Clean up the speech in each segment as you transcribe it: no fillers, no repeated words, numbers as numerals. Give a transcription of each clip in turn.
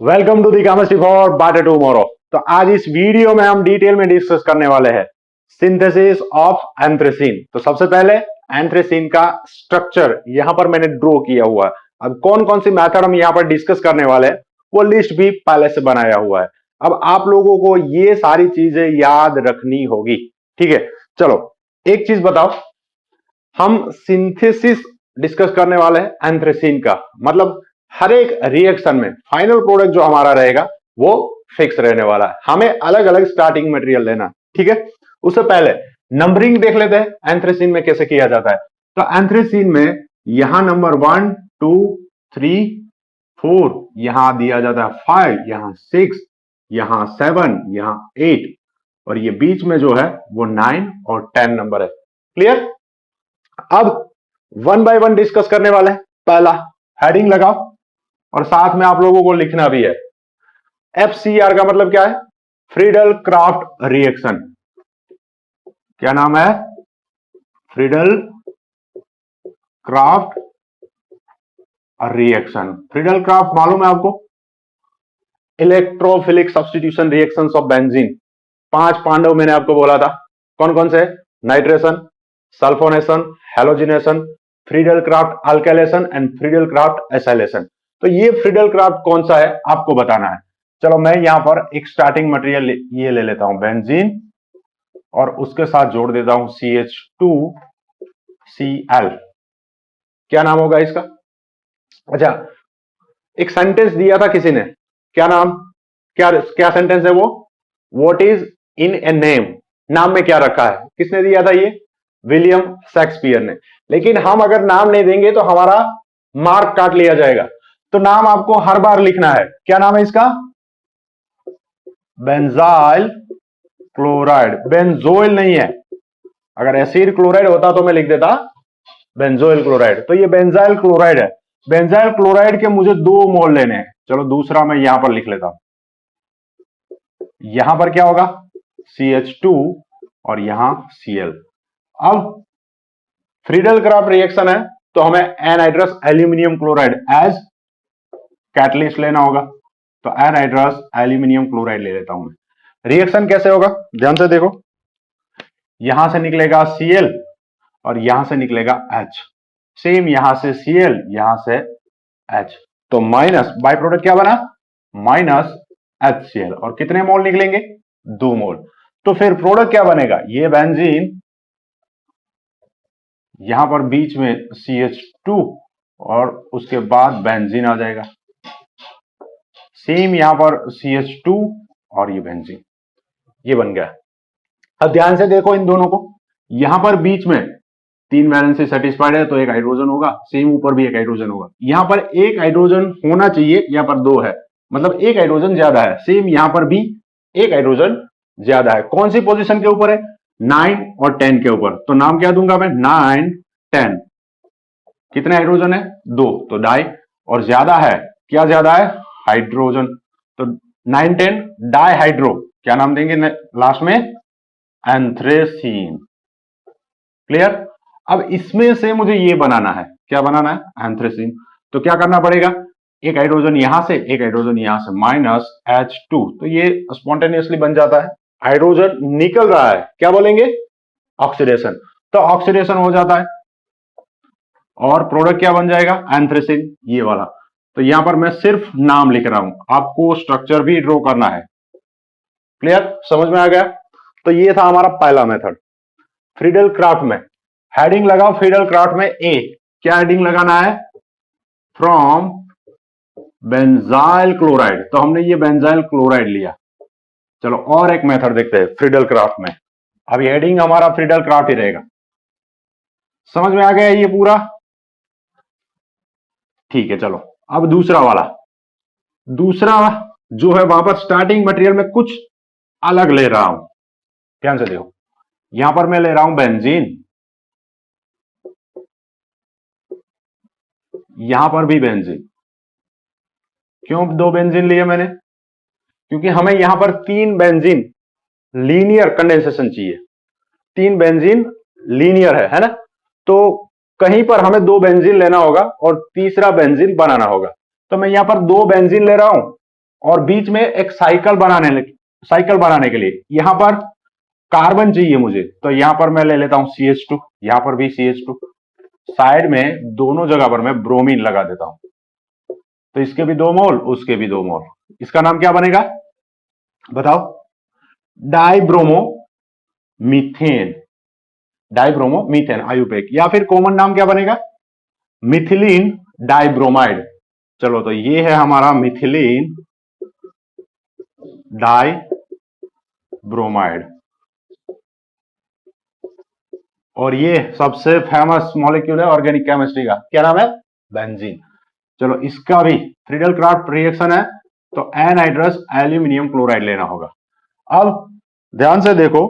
Welcome to the chemistry for better tomorrow. तो आज इस वीडियो में हम डिटेल में डिस्कस करने वाले हैं सिंथेसिस ऑफ एंथ्रेसीन। तो सबसे पहले एंथ्रेसीन का स्ट्रक्चर यहां पर मैंने ड्रॉ किया हुआ है। अब कौन कौन सी मेथड हम यहां पर डिस्कस करने वाले हैं वो लिस्ट भी पहले से बनाया हुआ है। अब आप लोगों को ये सारी चीजें याद रखनी होगी, ठीक है। चलो एक चीज बताओ, हम सिंथेसिस डिस्कस करने वाले हैं एंथ्रेसीन का, मतलब हर एक रिएक्शन में फाइनल प्रोडक्ट जो हमारा रहेगा वो फिक्स रहने वाला है। हमें अलग अलग स्टार्टिंग मटेरियल लेना, ठीक है। उससे पहले नंबरिंग देख लेते हैं एंथ्रेसीन में कैसे किया जाता है। तो एंथ्रेसीन में यहां नंबर 1 2 3 4 यहां दिया जाता है 5, यहां 6, यहां 7, यहां 8 और ये बीच में जो है वो 9 और 10 नंबर है। क्लियर। अब वन बाय वन डिस्कस करने वाले हैं। पहला हेडिंग लगाओ और साथ में आप लोगों को लिखना भी है। FCR का मतलब क्या है? Friedel Crafts reaction. क्या नाम है? Friedel Crafts reaction. Friedel Crafts मालूम है आपको? Electrophilic substitution reactions of benzene. 5 Pandav मैंने आपको बोला था, कौन कौन से? Nitration, sulphonation, halogenation, Friedel Crafts alkylation and Friedel Crafts acylation. तो ये फ्रीडल क्राफ्ट कौन सा है आपको बताना है। चलो मैं यहां पर एक स्टार्टिंग मटेरियल ये ले लेता हूं बेंजीन और उसके साथ जोड़ देता हूं CH2Cl। क्या नाम होगा इसका? अच्छा, एक सेंटेंस दिया था किसी ने, क्या नाम, क्या क्या सेंटेंस है वो? What is in a name. नाम में क्या रखा है? किसने दिया था ये? विलियम शेक्सपियर ने। लेकिन हम अगर नाम नहीं देंगे तो हमारा मार्क काट लिया जाएगा। तो नाम आपको हर बार लिखना है। क्या नाम है इसका? Benzyl chloride. बेंजोइल नहीं है। अगर एसिड क्लोराइड होता तो मैं लिख देता बेंजोइल क्लोराइड। तो ये बेंजाइल क्लोराइड है। बेंजाइल क्लोराइड के मुझे 2 मोल लेने हैं। चलो दूसरा मैं यहां पर लिख लेता हूं। यहां पर क्या होगा? CH2 और यहां Cl। अब फ्रीडल क्राफ्ट रिएक्शन है तो हमें anhydrous aluminium chloride as catalyst लेना होगा। तो एनहाइड्रस एल्यूमिनियम क्लोराइड ले लेता हूं मैं। रिएक्शन कैसे होगा ध्यान से देखो। यहां से निकलेगा Cl और यहां से निकलेगा H। सेम यहां से Cl, यहां से H। तो माइनस, बाय प्रोडक्ट क्या बना? Minus HCl। और कितने मोल निकलेंगे? 2 मोल। तो फिर प्रोडक्ट क्या बनेगा? ये बेंजीन, यहां पर बीच में CH2 और उसके बाद बेंजीन आ जाएगा। सेम यहां पर CH2 और ये बेंजीन, ये बन गया। अब ध्यान से देखो इन दोनों को। यहां पर बीच में 3 वैलेंसी सेटिस्फाइड है तो एक हाइड्रोजन होगा, सेम ऊपर भी एक हाइड्रोजन होगा। यहां पर एक हाइड्रोजन होना चाहिए, यहां पर 2 है, मतलब एक हाइड्रोजन ज्यादा है। सेम यहां पर भी एक हाइड्रोजन ज्यादा है। कौन सी पोजीशन के ऊपर है? 9 और 10 के ऊपर। तो नाम क्या दूंगा मैं? 9 10। कितने हाइड्रोजन है? 2, तो डाई। और ज्यादा है, क्या ज्यादा है? हाइड्रोजन। तो 9 10 डाई हाइड्रो। क्या नाम देंगे लास्ट में? एंथ्रेसीन। क्लियर। अब इसमें से मुझे ये बनाना है। क्या बनाना है? एंथ्रेसीन। तो क्या करना पड़ेगा? एक हाइड्रोजन यहां से, एक हाइड्रोजन यहां से, -H2। तो ये स्पॉन्टेनियसली बन जाता है। हाइड्रोजन निकल रहा है, क्या बोलेंगे? ऑक्सीडेशन। तो ऑक्सीडेशन हो जाता है और प्रोडक्ट क्या बन जाएगा? एंथ्रेसीन, ये वाला। तो यहां पर मैं सिर्फ नाम लिख रहा हूं, आपको स्ट्रक्चर भी ड्रॉ करना है। क्लियर, समझ में आ गया? तो ये था हमारा पहला मेथड। फ्रीडल क्राफ्ट में हेडिंग लगाओ। फ्रीडल क्राफ्ट में ए, क्या हेडिंग लगाना है? From benzyl chloride. तो हमने ये बेंजाइल क्लोराइड लिया। चलो और एक मेथड देखते हैं फ्रीडल क्राफ्ट में। अब हेडिंग हमारा फ्रीडल क्राफ्ट ही रहेगा। समझ में आ गया ये पूरा? ठीक है, चलो अब दूसरा वाला। दूसरा जो है वहां पर स्टार्टिंग मटेरियल में कुछ अलग ले रहा हूं। ध्यान से देखो, यहां पर मैं ले रहा हूं बेंजीन, यहां पर भी बेंजीन। क्यों 2 बेंजीन लिए मैंने? क्योंकि हमें यहां पर 3 बेंजीन लीनियर कंडेंसेशन चाहिए। 3 बेंजीन लीनियर है ना। तो कहीं पर हमें 2 बेंजीन लेना होगा और तीसरा बेंजीन बनाना होगा। तो मैं यहां पर 2 बेंजीन ले रहा हूं और बीच में एक साइकिल बनाने के लिए यहां पर कार्बन चाहिए मुझे, तो यहां पर मैं ले लेता हूं CH2, यहां पर भी CH2, साइड में दोनों जगह पर मैं ब्रोमीन लगा देता हूं, तो इसके भी 2 मोल, उसके भी 2 मोल। इसका नाम क्या बनेगा बताओ? Dibromo methane, dibromo methane IUPAC, या फिर कॉमन नाम क्या बनेगा? Methylene dibromide. चलो तो ये है हमारा मिथिलीन डाइब्रोमाइड, और ये सबसे फेमस मॉलिक्यूल है ऑर्गेनिक केमिस्ट्री का, क्या नाम है? बेंजीन। चलो इसका भी फ्रीडल क्राफ्ट रिएक्शन है, तो एनहाइड्रस एल्यूमिनियम क्लोराइड लेना होगा। अब ध्यान से देखो,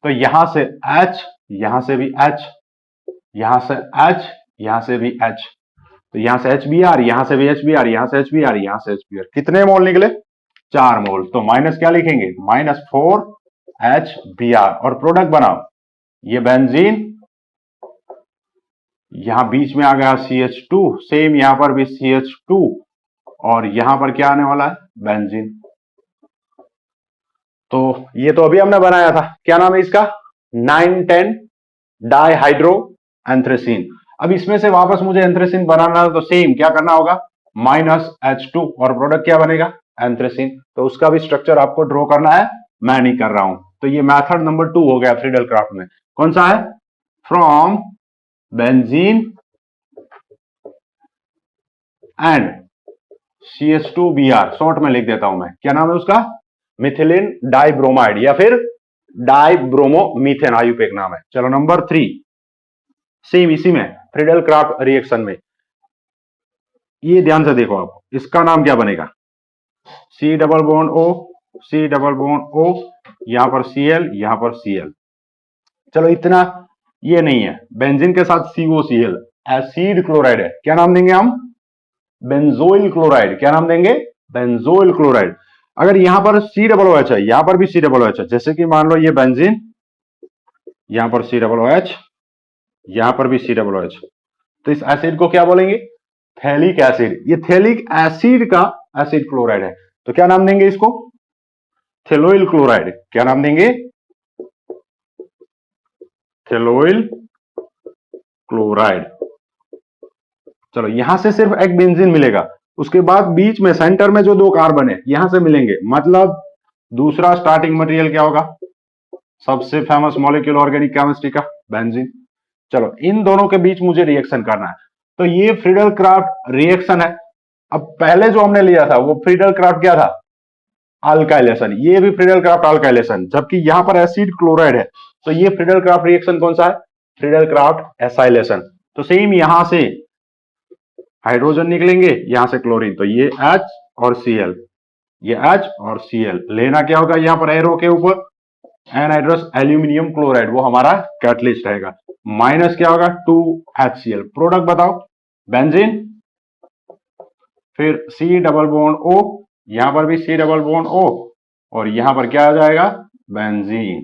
तो यहां से H, यहां से भी H, यहां से H, यहां से भी H, तो यहां से HBr, यहां से भी HBr, यहां से HBr, यहां से HBr, कितने मोल निकले? 4 मोल। तो माइनस क्या लिखेंगे? -4HBr, और प्रोडक्ट बनाओ, ये बेंजीन, यहां बीच में आ गया CH2, सेम यहां पर भी CH2, और यहां पर क्या आने वाला है? बेंजीन। तो ये तो अभी हमने बनाया था, क्या नाम है इसका? 9,10 डाइहाइड्रो एंथ्रेसीन। अब इसमें से वापस मुझे एंथ्रेसीन बनाना है, तो सेम क्या करना होगा? -H2, और प्रोडक्ट क्या बनेगा? एंथ्रेसीन। तो उसका भी स्ट्रक्चर आपको ड्रॉ करना है, मैं नहीं कर रहा हूं। तो ये मेथड नंबर 2 हो गया फ्रीडल क्राफ्ट में। कौन सा है? From benzene and CH2Br, short में लिख देता हूं मैं, क्या नाम है उसका? मिथिलीन डाइब्रोमाइड, या फिर डाइब्रोमो मीथेन आयुपेक नाम है। चलो नंबर 3, सेम इसी में फ्रीडल क्राफ्ट रिएक्शन में, ये ध्यान से देखो आप, इसका नाम क्या बनेगा? C double bond O, C double bond O, यहां पर Cl, यहां पर Cl। चलो इतना ये नहीं है, बेंजीन के साथ COCl, एसिड क्लोराइड है, क्या नाम देंगे हम? Benzoyl chloride. क्या नाम देंगे? Benzoyl chloride. अगर यहां पर C डबल OH है, यहां पर भी C डबल OH है, जैसे कि मान लो ये बेंजीन, यहां पर C डबल OH, यहां पर भी C डबल OH, तो इस एसिड को क्या बोलेंगे? Phthalic acid. ये थैलिक एसिड का एसिड क्लोराइड है, तो क्या नाम देंगे इसको? थेलोइल क्लोराइड। क्या नाम देंगे? थेलोइल क्लोराइड। चलो यहां से सिर्फ एक बेंजीन मिलेगा, उसके बाद बीच में सेंटर में जो 2 कार्बन है यहां से मिलेंगे, मतलब दूसरा स्टार्टिंग मटेरियल क्या होगा? सबसे फेमस मॉलिक्यूल ऑर्गेनिक केमिस्ट्री का, बेंजीन। चलो इन दोनों के बीच मुझे रिएक्शन करना है, तो ये फ्रीडल क्राफ्ट रिएक्शन है। अब पहले जो हमने लिया था वो फ्रीडल क्राफ्ट क्या था? अल्काइलेशन। ये भी फ्रीडल क्राफ्ट अल्काइलेशन, जबकि यहां पर एसिड क्लोराइड है, तो ये फ्रीडल क्राफ्ट रिएक्शन कौन सा है? Friedel Crafts acylation. तो सेम यहां से हाइड्रोजन निकलेंगे, यहां से क्लोरीन, तो ये H और Cl, ये H और Cl लेना क्या होगा? यहां पर एरो के ऊपर एनहाइड्रस एल्यूमिनियम क्लोराइड, वो हमारा कैटलिस्ट रहेगा, माइनस क्या होगा? 2HCl। प्रोडक्ट बताओ? बेंजीन, फिर C डबल बॉन्ड O, यहां पर भी C डबल बॉन्ड O, और यहां पर क्या आ जाएगा? बेंजीन।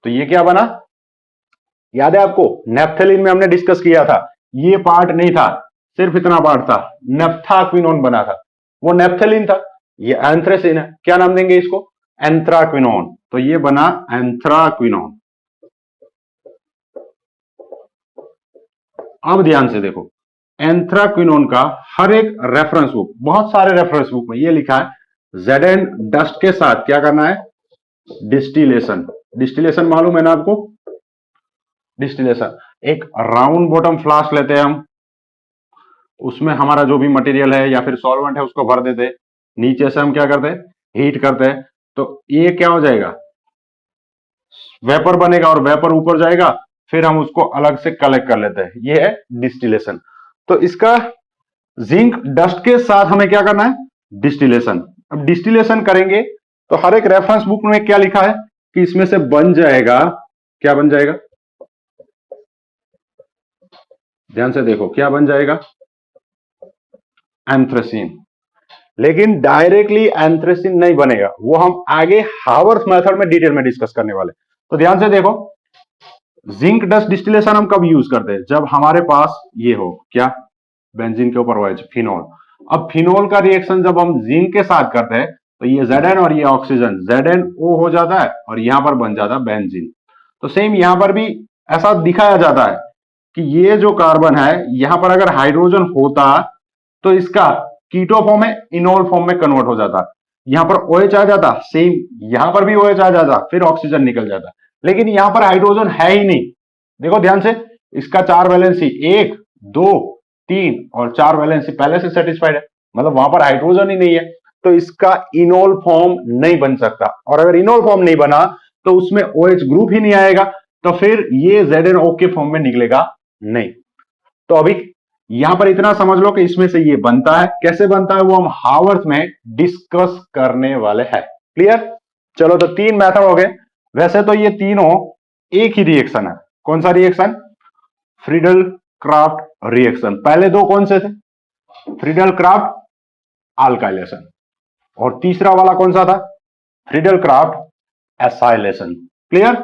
तो ये क्या बना? याद है आपको नेफ्थेलिन में हमने डिस्कस किया था, ये पार्ट नहीं था, सिर्फ इतना पार्ट था, नेफ्थाक्विनोन बना था, वो नेफ्थेलिन था। ये एंथ्रेसिन है, क्या नाम देंगे इसको? एंथ्राक्विनोन। तो ये बना एंथ्राक्विनोन। अब ध्यान से देखो, एंथ्राक्विनोन का हर एक रेफरेंस बुक, बहुत सारे रेफरेंस बुक में ये लिखा है Zn डस्ट के साथ क्या करना है? डिस्टिलेशन। डिस्टिलेशन मालूम है ना आपको? डिस्टिलेशन, एक राउंड बॉटम फ्लास्क लेते हैं हम, उसमें हमारा जो भी मटेरियल है या फिर सॉल्वेंट है उसको भर देते हैं, नीचे से हम क्या करते हैं? हीट करते हैं, तो ये क्या हो जाएगा? वेपर बनेगा, और वेपर ऊपर जाएगा, फिर हम उसको अलग से कलेक्ट कर लेते हैं, ये है डिस्टिलेशन। तो इसका जिंक डस्ट के साथ हमें क्या करना है? डिस्टिलेशन। अब डिस्टिलेशन करेंगे तो हर एक रेफरेंस बुक में क्या लिखा है कि इसमें से बन जाएगा, क्या बन जाएगा? ध्यान से देखो, क्या बन जाएगा? एंथ्रेसीन। लेकिन डायरेक्टली एंथ्रेसीन नहीं बनेगा, वो हम आगे हावर्थ मेथड में डिटेल में डिस्कस करने वाले। तो ध्यान से देखो, जिंक डस्ट डिस्टिलेशन हम कब यूज करते हैं? जब हमारे पास ये हो, क्या? बेंजीन के ऊपर OH, फिनॉल। अब फिनोल का रिएक्शन जब हम जिंक के साथ करते हैं तो ये Zn और ये ऑक्सीजन ZnO हो जाता है और यहां पर बन जाता है बेंजीन। तो सेम यहां पर भी ऐसा दिखाया जाता है कि ये जो कार्बन है यहां पर अगर हाइड्रोजन होता तो इसका कीटो फॉर्म में इनोल फॉर्म में कन्वर्ट हो जाता, यहां पर OH आ जाता, सेम यहां पर भी OH आ जाता, फिर ऑक्सीजन निकल जाता। लेकिन यहां पर हाइड्रोजन है ही नहीं। देखो ध्यान से, इसका 4 वैलेंसी 1 2 3 और 4 वैलेंसी पहले से सेटिस्फाइड है, मतलब वहां पर हाइड्रोजन ही नहीं है, तो इसका इनोल फॉर्म नहीं बन सकता। और अगर इनोल फॉर्म नहीं बना तो उसमें OH ग्रुप ही नहीं आएगा, तो फिर ये ZnO के फॉर्म में निकलेगा नहीं। तो अभी यहां पर इतना समझ लो कि इसमें से ये बनता है, कैसे बनता है वो हम हावर्थ में डिस्कस करने वाले हैं। क्लियर? चलो, तो 3 मेथड हो गए। वैसे तो ये तीनों एक ही रिएक्शन है। कौन सा रिएक्शन? Friedel Crafts reaction. पहले दो कौन से थे? फ्रीडल क्राफ्ट अल्काइलेशन, और तीसरा वाला कौन सा था? Friedel Crafts acylation. क्लियर?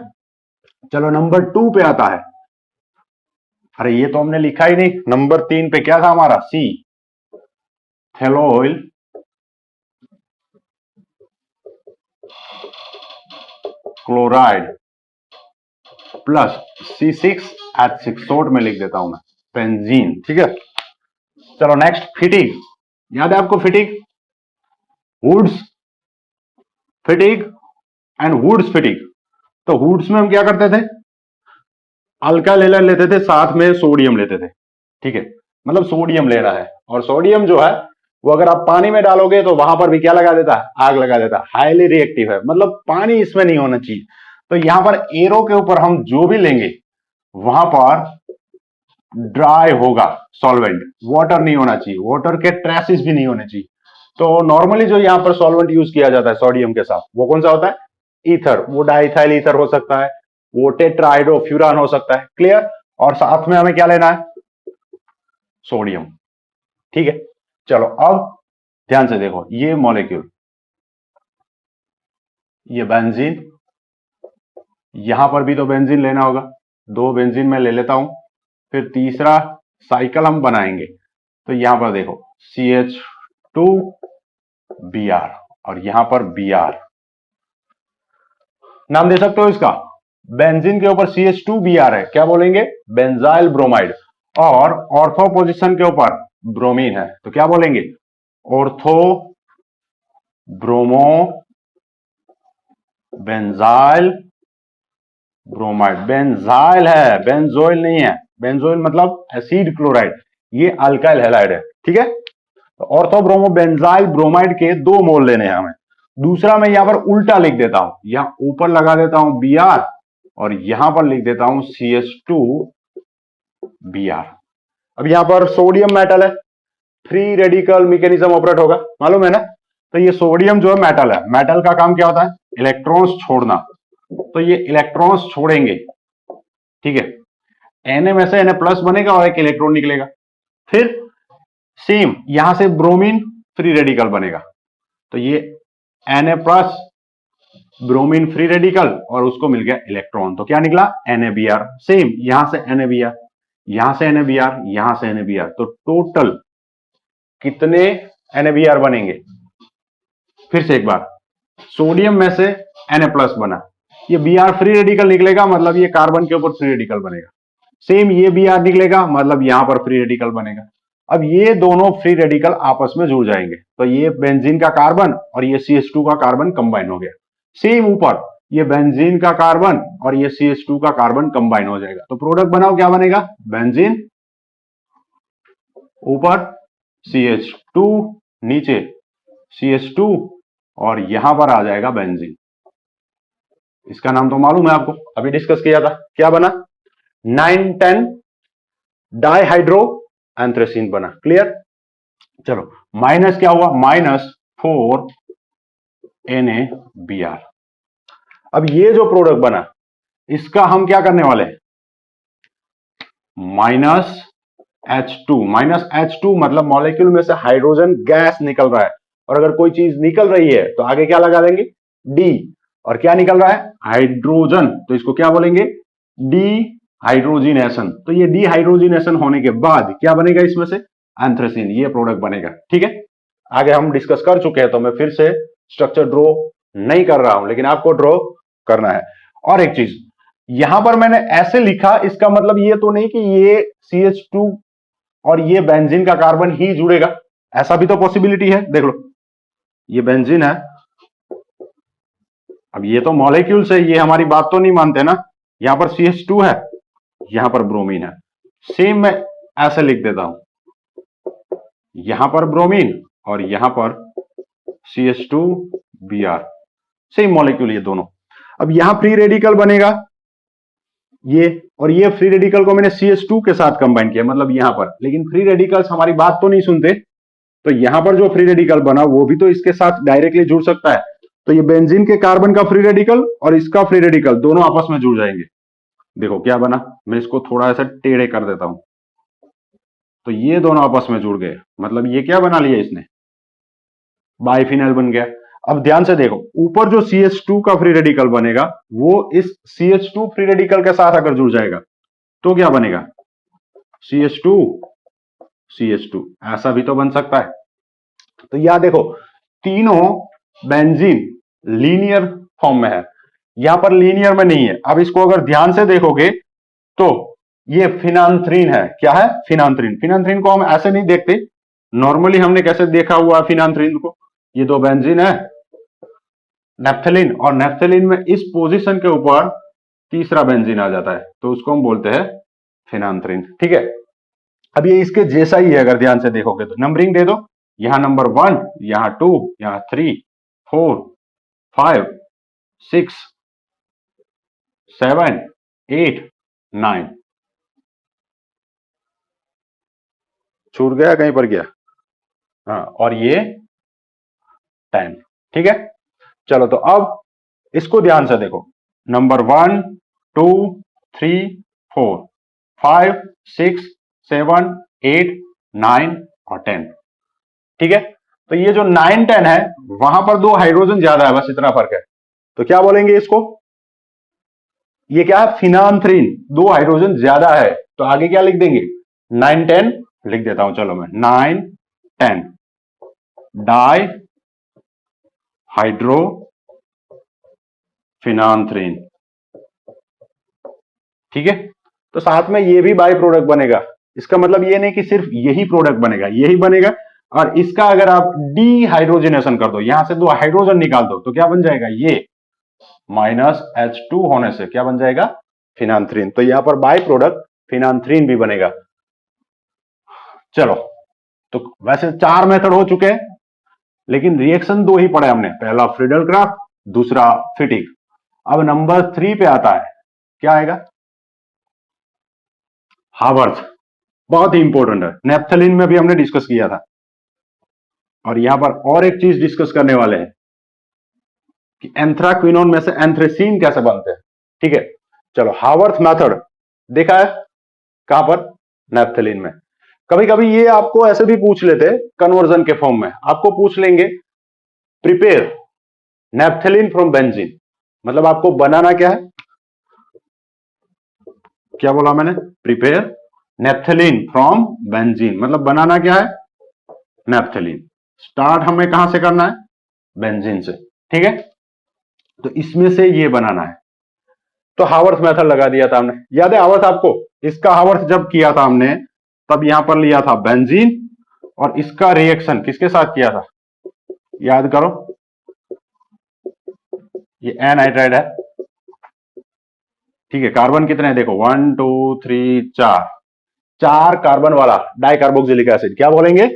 चलो, नंबर 2 पे आता है। अरे ये तो हमने लिखा ही नहीं। नंबर 3 पे क्या था हमारा? सी, थेलोइल क्लोराइड प्लस C6H6, शॉर्ट में लिख देता हूं मैं, बेंजीन। ठीक है, चलो नेक्स्ट, फिटिग। याद है आपको Fittig? Wurtz Fittig and Wurtz Fittig. तो वुड्स में हम क्या करते थे? अल्काइल हैलाइड लेते थे, साथ में सोडियम लेते थे। ठीक है, मतलब सोडियम लेना है, और सोडियम जो है वो अगर आप पानी में डालोगे तो वहां पर भी क्या लगा देता है? आग लगा देता है। हाईली रिएक्टिव है, मतलब पानी इसमें नहीं होना चाहिए। तो यहां पर एरो के ऊपर हम जो भी लेंगे वहां पर ड्राई होगा सॉल्वेंट, वाटर नहीं होना चाहिए, वाटर के ट्रेसेस भी नहीं होने चाहिए। तो नॉर्मली जो यहां पर सॉल्वेंट यूज किया जाता है सोडियम के साथ, वो कौन सा होता है? ईथर। वो डाइथाइल ईथर हो सकता है, वो टेट्राहाइड्रोफ्यूरान हो सकता है। क्लियर? और साथ में हमें क्या लेना है? सोडियम। ठीक है, चलो अब ध्यान से देखो, ये मॉलिक्यूल, ये बेंजीन, यहां पर भी तो बेंजीन लेना होगा। 2 बेंजीन मैं ले लेता हूं, फिर तीसरा साइकिल हम बनाएंगे। तो यहां पर देखो CH2Br और यहां पर Br, नाम दे सकते हो इसका। बेंजीन के ऊपर CH2Br है, क्या बोलेंगे? Benzyl bromide. और ऑर्थो पोजीशन के ऊपर ब्रोमीन है, तो क्या बोलेंगे? Ortho bromo benzyl bromide. Benzyl है, बेंजोइल नहीं है। बेंजोइल मतलब एसिड क्लोराइड, ये अल्काइल हैलाइड है। ठीक है, तो ऑर्थो ब्रोमो बेंजाइल ब्रोमाइड के 2 मोल लेने हैं हमें। दूसरा मैं यहां पर उल्टा लिख देता हूं, यहां ऊपर लगा देता हूं Br और यहां पर लिख देता हूं CH2Br। अब यहां पर सोडियम मेटल है, फ्री रेडिकल मैकेनिज्म ऑपरेट होगा, मालूम है ना? तो ये सोडियम जो है मेटल है, मेटल का काम क्या होता है? इलेक्ट्रॉन्स छोड़ना। तो ये इलेक्ट्रॉन्स छोड़ेंगे। ठीक है, Na में से Na प्लस बनेगा और एक इलेक्ट्रॉन निकलेगा। फिर सेम यहां से ब्रोमीन फ्री रेडिकल बनेगा, तो ये Na plus bromine free radical और उसको मिल गया इलेक्ट्रॉन, तो क्या निकला? NaBr। सेम यहां से NaBr, यहां से NaBr, यहां से NaBr, तो टोटल कितने NaBr बनेंगे? फिर से एक बार, सोडियम में से Na प्लस बना, ये Br फ्री रेडिकल निकलेगा, मतलब ये कार्बन के ऊपर फ्री रेडिकल बनेगा। सेम ये Br निकलेगा, मतलब यहां पर फ्री रेडिकल बनेगा। अब ये दोनों फ्री रेडिकल आपस में जुड़ जाएंगे, तो ये बेंजीन का कार्बन और ये CH2 का कार्बन कंबाइन हो गया। सेम ऊपर ये बेंजीन का कार्बन और ये CH2 का कार्बन कंबाइन हो जाएगा, तो प्रोडक्ट बनाओ, क्या बनेगा? बेंजीन, ऊपर CH2, नीचे CH2 और यहां पर आ जाएगा बेंजीन। इसका नाम तो मालूम है आपको, अभी डिस्कस किया था, क्या बना? 9,10 डाइहाइड्रो एंथ्रेसीन बना। क्लियर? चलो, माइनस क्या हुआ? -4 NaBr। अब ये जो प्रोडक्ट बना इसका हम क्या करने वाले हैं? -H2 मतलब मॉलिक्यूल में से हाइड्रोजन गैस निकल रहा है, और अगर कोई चीज निकल रही है तो आगे क्या लगा देंगे? डी। और क्या निकल रहा है? हाइड्रोजन, तो इसको क्या बोलेंगे? D hydrogenation. तो ये डी हाइड्रोजिनेशन होने के बाद क्या बनेगा इसमें से? एंथ्रेसीन, ये प्रोडक्ट बनेगा। ठीक है, आगे हम डिस्कस कर चुके हैं, तो मैं फिर से स्ट्रक्चर ड्रॉ नहीं कर रहा हूं, लेकिन आपको ड्रॉ करना है। और एक चीज, यहां पर मैंने ऐसे लिखा, इसका मतलब ये तो नहीं कि ये CH2 और ये बेंजीन का कार्बन ही जुड़ेगा, ऐसा भी तो पॉसिबिलिटी है। देख लो, ये बेंजीन है, अब ये तो मॉलिक्यूल्स है, ये हमारी बात तो नहीं मानते ना। यहां पर CH2 है, यहां पर ब्रोमीन है, सेम मैं ऐसे लिख देता हूं, यहां पर ब्रोमीन और यहां पर CH2Br, सेम मॉलिक्यूल ये दोनों। अब यहां फ्री रेडिकल बनेगा ये, और ये फ्री रेडिकल को मैंने CH2 के साथ कंबाइन किया, मतलब यहां पर। लेकिन फ्री रेडिकल्स हमारी बात तो नहीं सुनते, तो यहां पर जो फ्री रेडिकल बना वो भी तो इसके साथ डायरेक्टली जुड़ सकता है। तो ये बेंजीन के कार्बन का फ्री रेडिकल और इसका फ्री रेडिकल दोनों आपस में जुड़ जाएंगे। देखो क्या बना, मैं इसको थोड़ा ऐसा टेढ़े कर देता हूं, तो ये दोनों आपस में जुड़ गए, मतलब ये क्या बना लिया इसने, बाइफिनाइल बन गया। अब ध्यान से देखो, ऊपर जो CH2 का फ्री रेडिकल बनेगा वो इस CH2 फ्री रेडिकल के साथ अगर जुड़ जाएगा तो क्या बनेगा, CH2 CH2, ऐसा भी तो बन सकता है। तो यहां देखो, तीनों बेंजीन लीनियर फॉर्म में है, यहां पर लीनियर में नहीं है। अब इसको अगर ध्यान से देखोगे तो ये फिनांथ्रीन है। क्या है, फिनांथ्रीन। फिनांथ्रीन को हम ऐसे नहीं देखते, नॉर्मली हमने कैसे देखा हुआ फिनांथ्रीन को, ये दो बेंजीन है, नेप्थलीन, और नेप्थलीन में इस पोजीशन के ऊपर तीसरा बेंजीन आ जाता है, तो उसको हम बोलते हैं फिनांथ्रीन। ठीक है, अब ये इसके जैसा ही है, अगर ध्यान से देखोगे तो नंबरिंग दे दो, यहां नंबर 1, यहां 2, यहां 3, 4, 5, 6, 7, 8, 9, छूट गया, कहीं पर गया, हाँ, और ये 10। ठीक है, चलो तो अब इसको ध्यान से देखो, नंबर 1, 2, 3, 4, 5, 6, 7, 8, 9 और 10। ठीक है, तो ये जो 9, 10 है, वहां पर दो हाइड्रोजन ज्यादा है, बस इतना फर्क है। तो क्या बोलेंगे इसको, ये क्या है, फिनांथ्रीन, दो हाइड्रोजन ज्यादा है, तो आगे क्या लिख देंगे, 9, 10 लिख देता हूं, चलो मैं 9, 10 डाई हाइड्रो फिनांथ्रीन। ठीक है, तो साथ में ये भी बाई प्रोडक्ट बनेगा, इसका मतलब ये नहीं कि सिर्फ यही प्रोडक्ट बनेगा, यही बनेगा, और इसका अगर आप डीहाइड्रोजनेशन कर दो, यहां से दो हाइड्रोजन निकाल दो, तो क्या बन जाएगा, ये -H2 होने से क्या बन जाएगा, फिनांथ्रीन। तो यहां पर बाई प्रोडक्ट फिनांथ्रीन भी बनेगा। चलो, तो वैसे 4 मेथड हो चुके हैं, लेकिन रिएक्शन 2 ही पढ़े हमने, पहला फ्रीडल क्राफ्ट, दूसरा फिटिंग। अब नंबर 3 पे आता है, क्या आएगा, हावर्थ, बहुत ही इंपॉर्टेंट है, नेप्थलीन में भी हमने डिस्कस किया था। और यहां पर और एक चीज डिस्कस करने वाले हैं कि एंथ्राक्विनोन में से एंथ्रेसीन कैसे बनते हैं। ठीक है, चलो, हावर्थ मेथड देखा है कहां पर, नेप्थलीन में। कभी कभी ये आपको ऐसे भी पूछ लेते, कन्वर्जन के फॉर्म में आपको पूछ लेंगे, प्रिपेयर नेप्थलीन फ्रॉम बेंजीन, मतलब आपको बनाना क्या है, क्या बोला मैंने, प्रिपेयर नेप्थलीन फ्रॉम बेंजीन, मतलब बनाना क्या है, नेप्थलीन। स्टार्ट हमें कहां से करना है, बेंजीन से। ठीक है, तो इसमें से ये बनाना है, तो हावर्थ मेथड लगा दिया था हमने, याद है हावर्थ आपको, इसका हावर्थ जब किया था हमने, तब यहां पर लिया था बेंजीन, और इसका रिएक्शन किसके साथ किया था, याद करो, ये एनहाइड्राइड है। ठीक है, कार्बन कितने हैं, देखो 1, 2, 3, 4, 4 कार्बन वाला डाइकार्बोक्सिलिक एसिड, क्या बोलेंगे,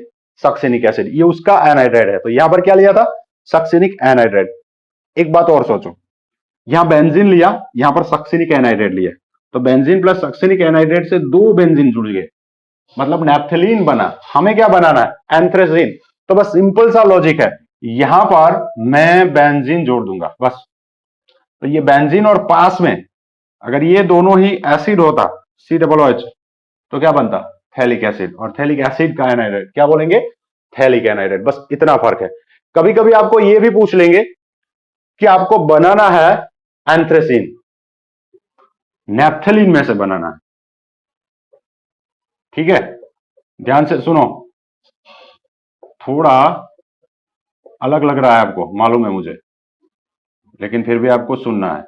सक्सेनिक एसिड, ये उसका एनहाइड्राइड है। तो यहां पर क्या लिया था, सक्सेनिक एनहाइड्राइड। एक बात और सोचो, यहां बेंजीन लिया, यहां पर सक्सेनिक एनहाइड्राइड लिया, तो बेंजीन प्लस सक्सेनिक एनहाइड्राइड से 2 बेंजीन जुड़ गए, मतलब नेप्थलीन बना। हमें क्या बनाना है, एंथ्रेसीन। तो बस सिंपल सा लॉजिक है, यहां पर मैं बेंजीन जोड़ दूंगा बस। तो ये बेंजीन और पास में अगर ये दोनों ही एसिड होता, COOH, तो क्या बनता, थैलिक एसिड, और थैलिक एसिड का एनाइड्राइड क्या बोलेंगे, थैलिक एनाइड्राइड। बस इतना फर्क है। कभी कभी आपको ये भी पूछ लेंगे कि आपको बनाना है एंथ्रेसीन, नेप्थलीन में से बनाना है। ठीक है, ध्यान से सुनो, थोड़ा अलग लग रहा है आपको, मालूम है मुझे, लेकिन फिर भी आपको सुनना है।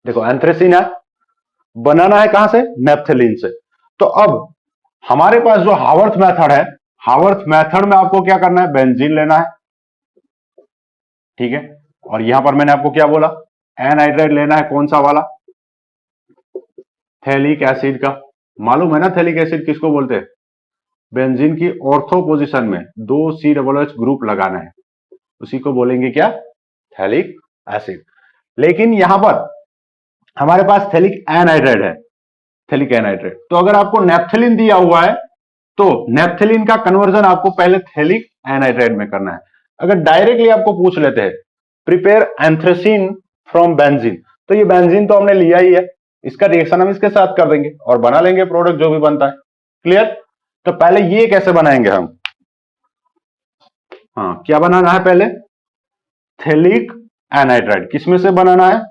देखो एंथ्रेसीन है, बनाना है कहां से? नेप्थेलीन से। तो अब हमारे पास जो हावर्थ मेथड है, हावर्थ मेथड में आपको क्या करना है? बेंजीन लेना है, ठीक है। और यहां पर मैंने आपको क्या बोला? एनहाइड्राइड लेना है, कौन सा वाला? थैलिक एसिड का। मालूम है ना थैलिक एसिड किसको बोलते हैं? बेंजीन की ऑर्थो पोजीशन में 2 COOH ग्रुप लगाना है, उसी को बोलेंगे क्या? Phthalic acid. लेकिन यहां पर हमारे पास थैलिक एनहाइड्राइड है, थैलिक एनहाइड्राइड। तो अगर आपको नेप्थेलिन दिया हुआ है तो नेप्थेलिन का कन्वर्जन आपको पहले थैलिक एनहाइड्राइड में करना है। अगर डायरेक्टली आपको पूछ लेते हैं प्रिपेयर एंथ्रेसीन फ्रॉम बेंजीन, तो ये बेंजीन तो हमने लिया ही है, इसका रिएक्शन हम इसके साथ कर देंगे और बना लेंगे प्रोडक्ट जो भी बनता है। क्लियर? तो पहले ये कैसे बनाएंगे हम? हाँ, क्या बनाना है पहले? Phthalic anhydride. किसमें से बनाना है?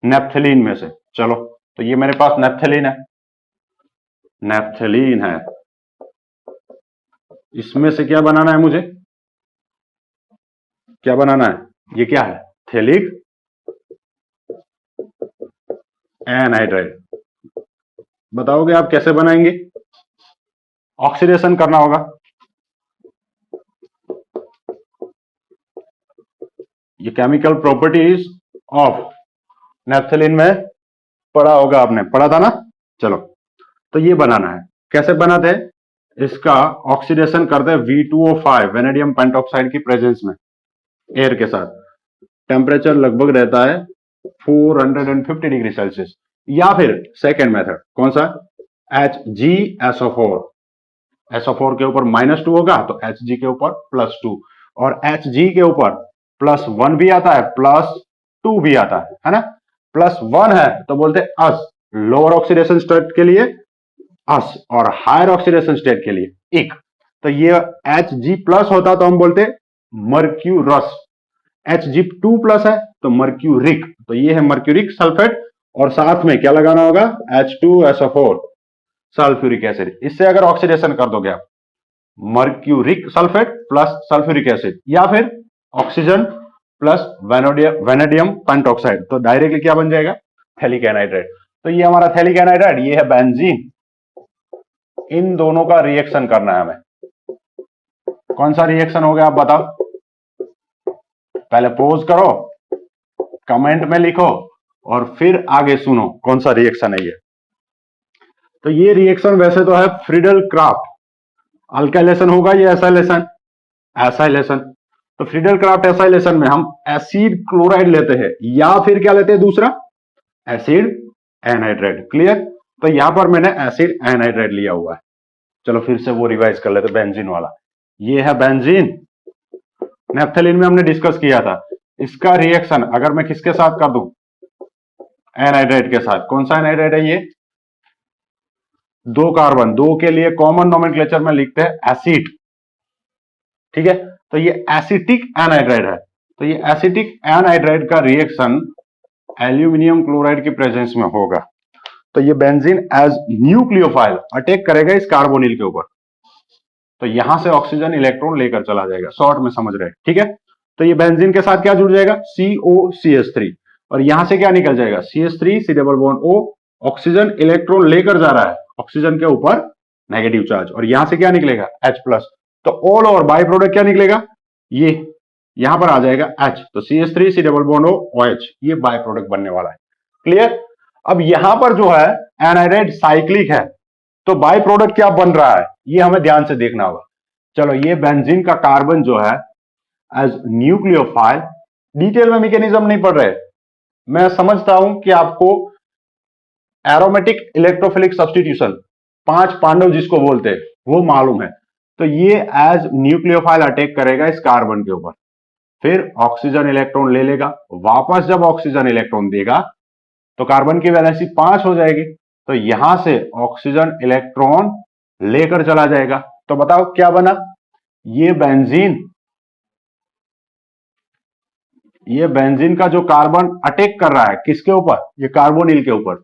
नेप्थेलीन में से। चलो, तो ये मेरे पास नेप्थेलीन है, नेप्थेलीन है, इसमें से क्या बनाना है मुझे? क्या बनाना है? ये क्या है? Phthalic anhydride. बताओगे आप कैसे बनाएंगे? ऑक्सीडेशन करना होगा। ये केमिकल प्रॉपर्टीज ऑफ नेप्थेलीन में पढ़ा होगा, आपने पढ़ा था ना? चलो, तो ये बनाना है। कैसे बनाते हैं? इसका ऑक्सीडेशन करते हैं V2O5 वेनेडियम पेंटॉक्साइड की प्रेजेंस में एयर के साथ। टेम्परेचर लगभग रहता है 450 डिग्री सेल्सियस। या फिर सेकेंड मेथड कौन सा? HgSO4। SO4 के ऊपर -2 होगा तो Hg के ऊपर +2, और Hg के ऊपर +1 भी आता है, +2 भी आता है ना? +1 है तो बोलते हैं अस, लोअर ऑक्सीडेशन स्टेट के लिए अस, और हायर ऑक्सीडेशन स्टेट के लिए इक। तो ये Hg+ होता तो हम बोलते मर्क्यूरस। Hg2+ है तो मर्क्यूरिक, तो ये है मर्क्यूरिक सल्फेट, और साथ में क्या लगाना होगा? H2SO4 sulphuric acid. इससे अगर ऑक्सीडेशन कर दोगे आप, mercuric sulphate plus sulphuric acid, या फिर ऑक्सीजन प्लस वेनेडियम पेंटॉक्साइड, तो डायरेक्टली क्या बन जाएगा? Phthalic anhydride. तो ये हमारा थैलिक एनहाइड्राइड, ये है बेंजीन। इन दोनों का रिएक्शन करना है हमें। कौन सा रिएक्शन हो गया आप बताओ? पहले पोज करो, कमेंट में लिखो, और फिर आगे सुनो कौन सा रिएक्शन है ये। तो ये रिएक्शन वैसे तो है फ्रीडल क्राफ्ट अल्काइलेशन होगा, ये एसाइलेशन, एसाइलेशन। तो फ्रीडल क्राफ्ट एसाइलेशन में हम एसिड क्लोराइड लेते हैं, या फिर क्या लेते हैं दूसरा? Acid anhydride. क्लियर? तो यहां पर मैंने एसिड एनहाइड्राइड लिया हुआ है। चलो फिर से वो रिवाइज कर लेते, बेंजीन वाला। ये है बेंजीन, नेप्थेलीन में हमने डिस्कस किया था। इसका रिएक्शन अगर मैं किसके साथ कर दूं? एनहाइड्राइड के साथ। कौन सा एनहाइड्राइड है ये? 2 कार्बन, 2 के लिए कॉमन नोमेनक्लेचर में लिखते हैं एसिड, ठीक है। तो ये एसिटिक एनहाइड्राइड है। तो ये एसिटिक एनहाइड्राइड का रिएक्शन एल्यूमिनियम क्लोराइड की प्रेजेंस में होगा। तो ये बेंजीन एज न्यूक्लियोफाइल अटैक करेगा इस कार्बोनिल के ऊपर, तो यहां से ऑक्सीजन इलेक्ट्रॉन लेकर चला जाएगा। शॉर्ट में समझ रहे हैं, ठीक है। तो ये बेंजीन के साथ क्या जुड़ जाएगा? COCH3, और यहां से क्या निकल जाएगा? CH3 C double bond O, oxygen electron लेकर जा रहा है ऑक्सीजन के ऊपर नेगेटिव चार्ज, और यहां से क्या निकलेगा? H+। तो ऑल ओवर बाई प्रोडक्ट क्या निकलेगा? ये यहां पर आ जाएगा H, तो CH3 C double bond O OH, ये बाई प्रोडक्ट बनने वाला है। क्लियर? अब यहां पर जो है एनाइड्राइड साइक्लिक है, तो बाई प्रोडक्ट क्या बन रहा है ये हमें ध्यान से देखना होगा। चलो, ये बेंजीन का कार्बन जो है एज न्यूक्लियोफाइल, डिटेल में मैकेनिज्म नहीं पढ़ रहे, मैं समझता हूं कि आपको एरोमेटिक इलेक्ट्रोफिलिक सब्स्टिट्यूशन 5 पांडव जिसको बोलते हैं वो मालूम है। तो ये एज न्यूक्लियोफाइल अटैक करेगा इस कार्बन के ऊपर, फिर ऑक्सीजन इलेक्ट्रॉन ले लेगा, वापस जब ऑक्सीजन इलेक्ट्रॉन देगा तो कार्बन की वैलेंसी 5 हो जाएगी, तो यहां से ऑक्सीजन इलेक्ट्रॉन लेकर चला जाएगा। तो बताओ क्या बना? ये बेंजीन का जो कार्बन अटैक कर रहा है किसके ऊपर? ये कार्बोनिल के ऊपर,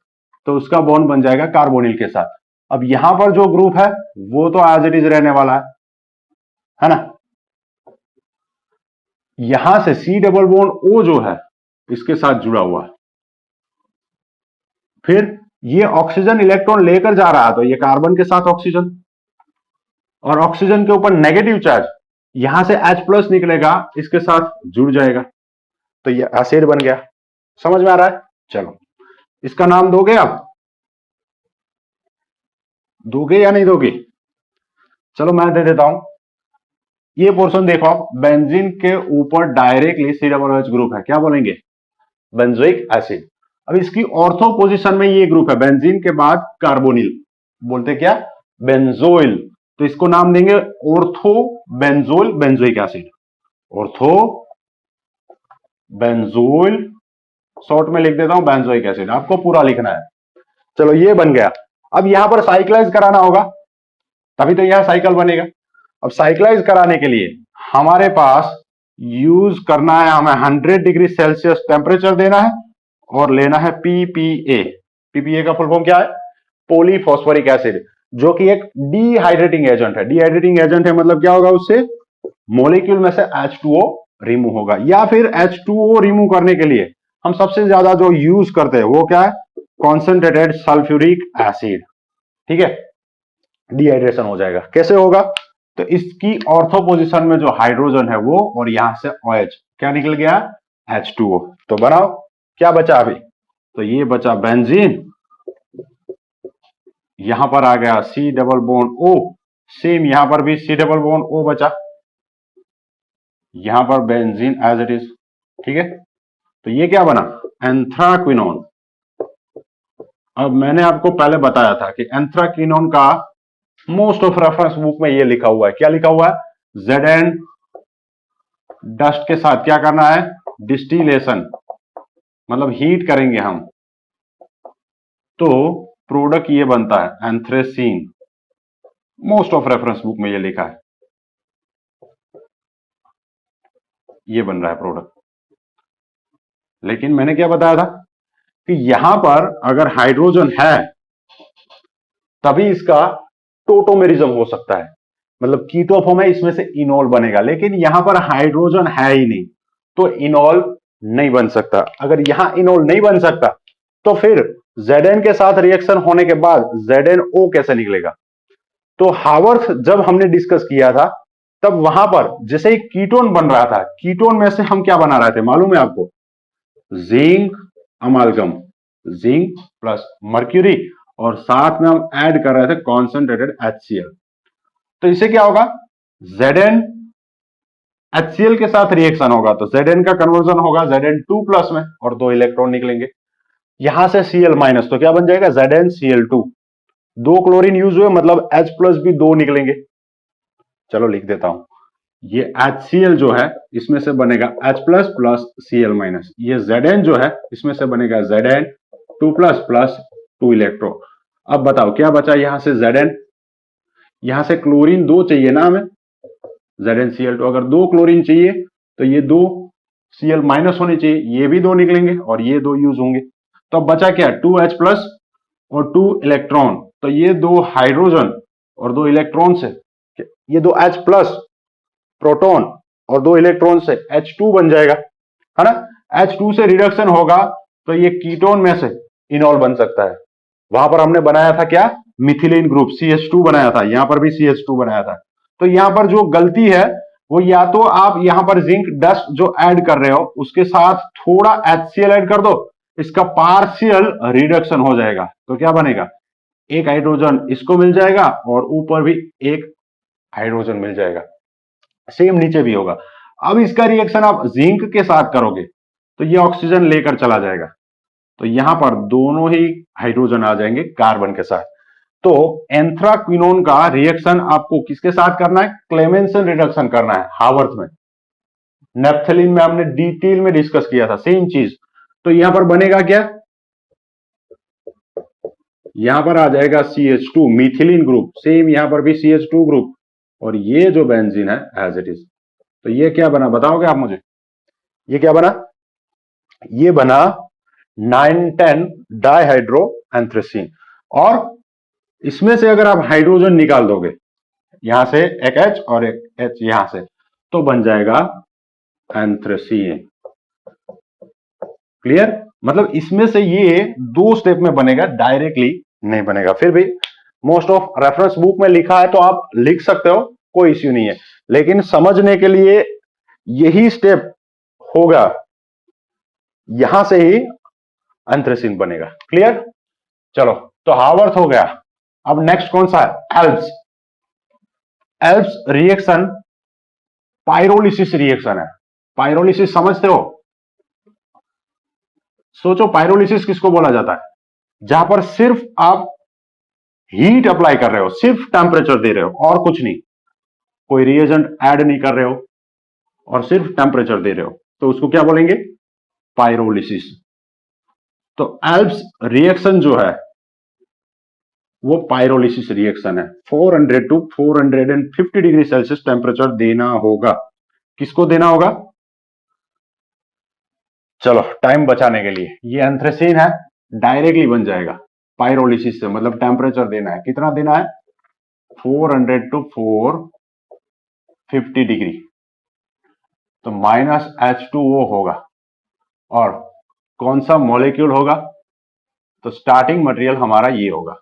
तो उसका बॉन्ड बन जाएगा कार्बोनिल के साथ। अब यहां पर जो ग्रुप है वो तो एज इट इज रहने वाला है, है ना। यहां से C डबल बॉन्ड O जो है इसके साथ जुड़ा हुआ है, फिर ये ऑक्सीजन इलेक्ट्रॉन लेकर जा रहा है तो ये कार्बन के साथ ऑक्सीजन, और ऑक्सीजन के ऊपर नेगेटिव चार्ज, यहां से H प्लस निकलेगा इसके साथ जुड़ जाएगा, तो ये एसिड बन गया। समझ में आ रहा है? चलो इसका नाम दोगे आप, दोगे या नहीं दोगे? चलो मैं दे देता हूं। ये पोर्शन देखो आप, बेंजीन के ऊपर डायरेक्टली C OH ग्रुप है, क्या बोलेंगे? Benzoic acid. अब इसकी ऑर्थो पोजीशन में ये ग्रुप है, बेंजीन के बाद कार्बोनिल, बोलते क्या? बेंजोइल। तो इसको नाम देंगे ortho benzoyl benzoic acid, ortho benzoyl, short में लिख देता हूं बेंजोइक एसिड, आपको पूरा लिखना है। चलो ये बन गया। अब यहां पर साइक्लाइज कराना होगा, तभी तो यहां साइकिल बनेगा। अब साइक्लाइज कराने के लिए हमारे पास यूज करना है, हमें 100 डिग्री सेल्सियस टेम्परेचर देना है और लेना है PPA। PPA का फुल फॉर्म क्या है? पॉलीफॉस्फोरिक एसिड, जो कि एक डिहाइड्रेटिंग एजेंट है। डिहाइड्रेटिंग एजेंट है मतलब क्या होगा? उससे मॉलिक्यूल में से H2O रिमूव होगा, या फिर H2O रिमूव करने के लिए हम सबसे ज्यादा जो यूज करते हैं वो क्या है? Concentrated sulphuric acid. ठीक है, डिहाइड्रेशन हो जाएगा। कैसे होगा? तो इसकी ऑर्थो पोजीशन में जो हाइड्रोजन है वो, और यहां से OH क्या निकल गया? H2O। तो बनाओ क्या बचा अभी? तो ये बचा बेंजीन, यहां पर आ गया C double bond O, same यहां पर भी C डबल बॉन्ड O बचा, यहां पर बेंजीन एज इट इज। ठीक है, तो ये क्या बना? एंथ्राक्विनोन। अब मैंने आपको पहले बताया था कि एंथ्राक्विनोन का मोस्ट ऑफ रेफरेंस बुक में ये लिखा हुआ है, क्या लिखा हुआ है? Zn डस्ट के साथ क्या करना है? डिस्टिलेशन, मतलब हीट करेंगे हम, तो प्रोडक्ट ये बनता है एंथ्रेसीन। मोस्ट ऑफ रेफरेंस बुक में ये लिखा है, ये बन रहा है प्रोडक्ट। लेकिन मैंने क्या बताया था कि यहां पर अगर हाइड्रोजन है तभी इसका टोटोमेरिज्म हो सकता है, मतलब कीटो फॉर्म है, इसमें से इनॉल बनेगा। लेकिन यहां पर हाइड्रोजन है ही नहीं तो इनॉल नहीं बन सकता। अगर यहां इनॉल नहीं बन सकता तो फिर Zn के साथ रिएक्शन होने के बाद ZnO कैसे निकलेगा? तो हावर्थ जब हमने डिस्कस किया था तब वहां पर जैसे ही कीटोन बन रहा था, कीटोन में से हम क्या बना रहे थे मालूम है आपको? जिंक अमालगम, जिंक प्लस मर्क्यूरी, और साथ में हम ऐड कर रहे थे कॉन्सेंट्रेटेड HCl। तो इससे क्या होगा? Zn HCl के साथ रिएक्शन होगा तो Zn का कन्वर्जन होगा Zn2 प्लस में और 2 इलेक्ट्रॉन निकलेंगे। यहां से Cl माइनस तो क्या बन जाएगा? ZnCl2। 2 क्लोरीन यूज हुए मतलब H प्लस भी 2 निकलेंगे। चलो लिख देता हूं, ये HCl जो है इसमें से बनेगा H plus plus Cl minus, ये Zn जो है इसमें से बनेगा Zn2 प्लस प्लस 2 इलेक्ट्रॉन। अब बताओ क्या बचा यहां से? Zn, यहां से क्लोरीन 2 चाहिए ना हमें, ZnCl2। अगर 2 क्लोरीन चाहिए तो ये 2 Cl माइनस होने चाहिए, ये भी 2 निकलेंगे और ये 2 यूज होंगे। तो अब बचा क्या? 2H प्लस और 2 इलेक्ट्रॉन। तो ये 2 हाइड्रोजन और 2 इलेक्ट्रॉन से, ये 2 H प्लस प्रोटॉन और 2 इलेक्ट्रॉन से H2 बन जाएगा, है ना। H2 से रिडक्शन होगा तो ये कीटोन में से इनॉल बन सकता है। वहां पर हमने बनाया था क्या? मिथिलीन ग्रुप CH2 बनाया था, यहां पर भी CH2 बनाया था। तो यहां पर जो गलती है वो या तो आप यहां पर जिंक डस्ट जो ऐड कर रहे हो उसके साथ थोड़ा HCl ऐड कर दो, इसका पार्शियल रिडक्शन हो जाएगा तो क्या बनेगा? एक हाइड्रोजन इसको मिल जाएगा और ऊपर भी एक हाइड्रोजन मिल जाएगा, सेम नीचे भी होगा। अब इसका रिएक्शन आप जिंक के साथ करोगे तो ये ऑक्सीजन लेकर चला जाएगा, तो यहां पर दोनों ही हाइड्रोजन आ जाएंगे कार्बन के साथ। तो एंथ्राक्विनोन का रिएक्शन आपको किसके साथ करना है? क्लेमेंसन रिडक्शन करना है हावर्थ में। नेप्थलीन में हमने डिटेल में डिस्कस किया था सेम चीज। तो यहां पर बनेगा क्या? यहां पर आ जाएगा CH2 मिथिलीन ग्रुप, सेम यहां पर भी CH2 ग्रुप, और ये जो बेंजीन है एज इट इज। तो ये क्या बना बताओगे आप मुझे? ये क्या बना? ये बना 9,10 डाइहाइड्रो एंथ्रेसीन। और इसमें से अगर आप हाइड्रोजन निकाल दोगे, यहां से एक H और एक H यहां से, तो बन जाएगा एंथ्रेसीन। क्लियर? मतलब इसमें से ये 2 स्टेप में बनेगा, डायरेक्टली नहीं बनेगा। फिर भी मोस्ट ऑफ रेफरेंस बुक में लिखा है तो आप लिख सकते हो, कोई इश्यू नहीं है, लेकिन समझने के लिए यही स्टेप होगा, यहां से ही एंथ्रेसीन बनेगा। क्लियर? चलो, तो हावर्थ हो गया। अब नेक्स्ट कौन सा है? Alps. Alps reaction pyrolysis reaction है। पाइरोलिसिस समझते हो? सोचो पाइरोलिसिस किसको बोला जाता है? जहां पर सिर्फ आप हीट अप्लाई कर रहे हो, सिर्फ टेम्परेचर दे रहे हो और कुछ नहीं, कोई रिएजेंट ऐड नहीं कर रहे हो और सिर्फ टेम्परेचर दे रहे हो, तो उसको क्या बोलेंगे? पाइरोलिसिस। तो एल्प्स रिएक्शन जो है वो पाइरोलिसिस रिएक्शन है। 400 टू 450 डिग्री सेल्सियस टेम्परेचर देना होगा। किसको देना होगा? चलो, टाइम बचाने के लिए ये एंथ्रेसीन है, डायरेक्टली बन जाएगा पाइरोलिसिस से, मतलब टेम्परेचर देना है। कितना देना है? 400 टू 450 डिग्री, तो -H2O होगा। और कौन सा मॉलिक्यूल होगा? तो स्टार्टिंग मटेरियल हमारा ये होगा।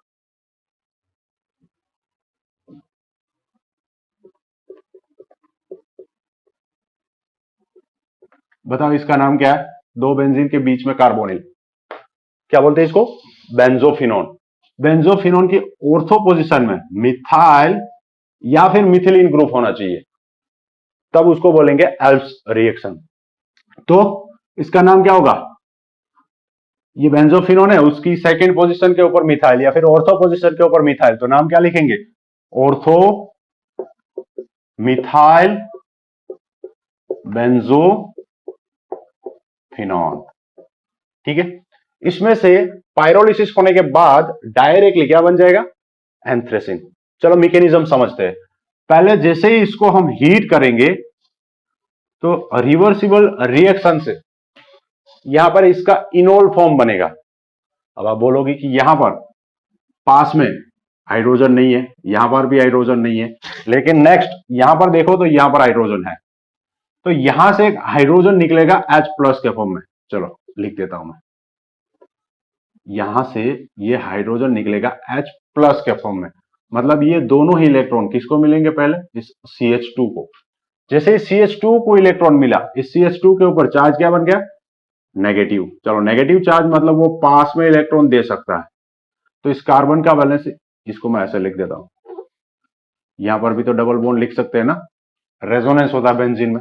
बताओ इसका नाम क्या है? 2 बेंजीन के बीच में कार्बोनिल, क्या बोलते हैं इसको? बेंजोफिनोन। बेंजोफिनोन की ऑर्थो पोजीशन में मिथाइल या फिर मिथिलीन ग्रुप होना चाहिए, तब उसको बोलेंगे एल्प्स रिएक्शन। तो इसका नाम क्या होगा? ये बेंजोफिनोन है, उसकी सेकंड पोजीशन के ऊपर मिथाइल या फिर ऑर्थो पोजीशन के ऊपर मिथाइल, तो नाम क्या लिखेंगे? Ortho methyl benzophenone. ठीक है? इसमें से पाइरोलिसिस होने के बाद डायरेक्टली क्या बन जाएगा? एंथ्रेसीन। चलो मैकेनिज्म समझते हैं। पहले जैसे ही इसको हम हीट करेंगे तो रिवर्सिबल रिएक्शन से यहां पर इसका इनोल फॉर्म बनेगा। अब आप बोलोगे कि यहां पर पास में हाइड्रोजन नहीं है, यहां पर भी हाइड्रोजन नहीं है, लेकिन नेक्स्ट यहां पर देखो तो यहां पर हाइड्रोजन है, तो यहां से एक हाइड्रोजन निकलेगा H+ के फॉर्म में। चलो लिख देता हूं मैं, यहां से ये हाइड्रोजन निकलेगा H+ के फॉर्म में, मतलब ये दोनों ही इलेक्ट्रॉन किसको मिलेंगे? पहले इस CH2 को। जैसे ही CH2 को इलेक्ट्रॉन मिला, इस CH2 के ऊपर चार्ज क्या बन गया? नेगेटिव। चलो, नेगेटिव चार्ज मतलब वो पास में इलेक्ट्रॉन दे सकता है, तो इस कार्बन का बैलेंस, इसको मैं ऐसे लिख देता हूं, यहां पर भी तो डबल बॉन्ड लिख सकते हैं ना, रेजोनेंस होता है बेंजीन में,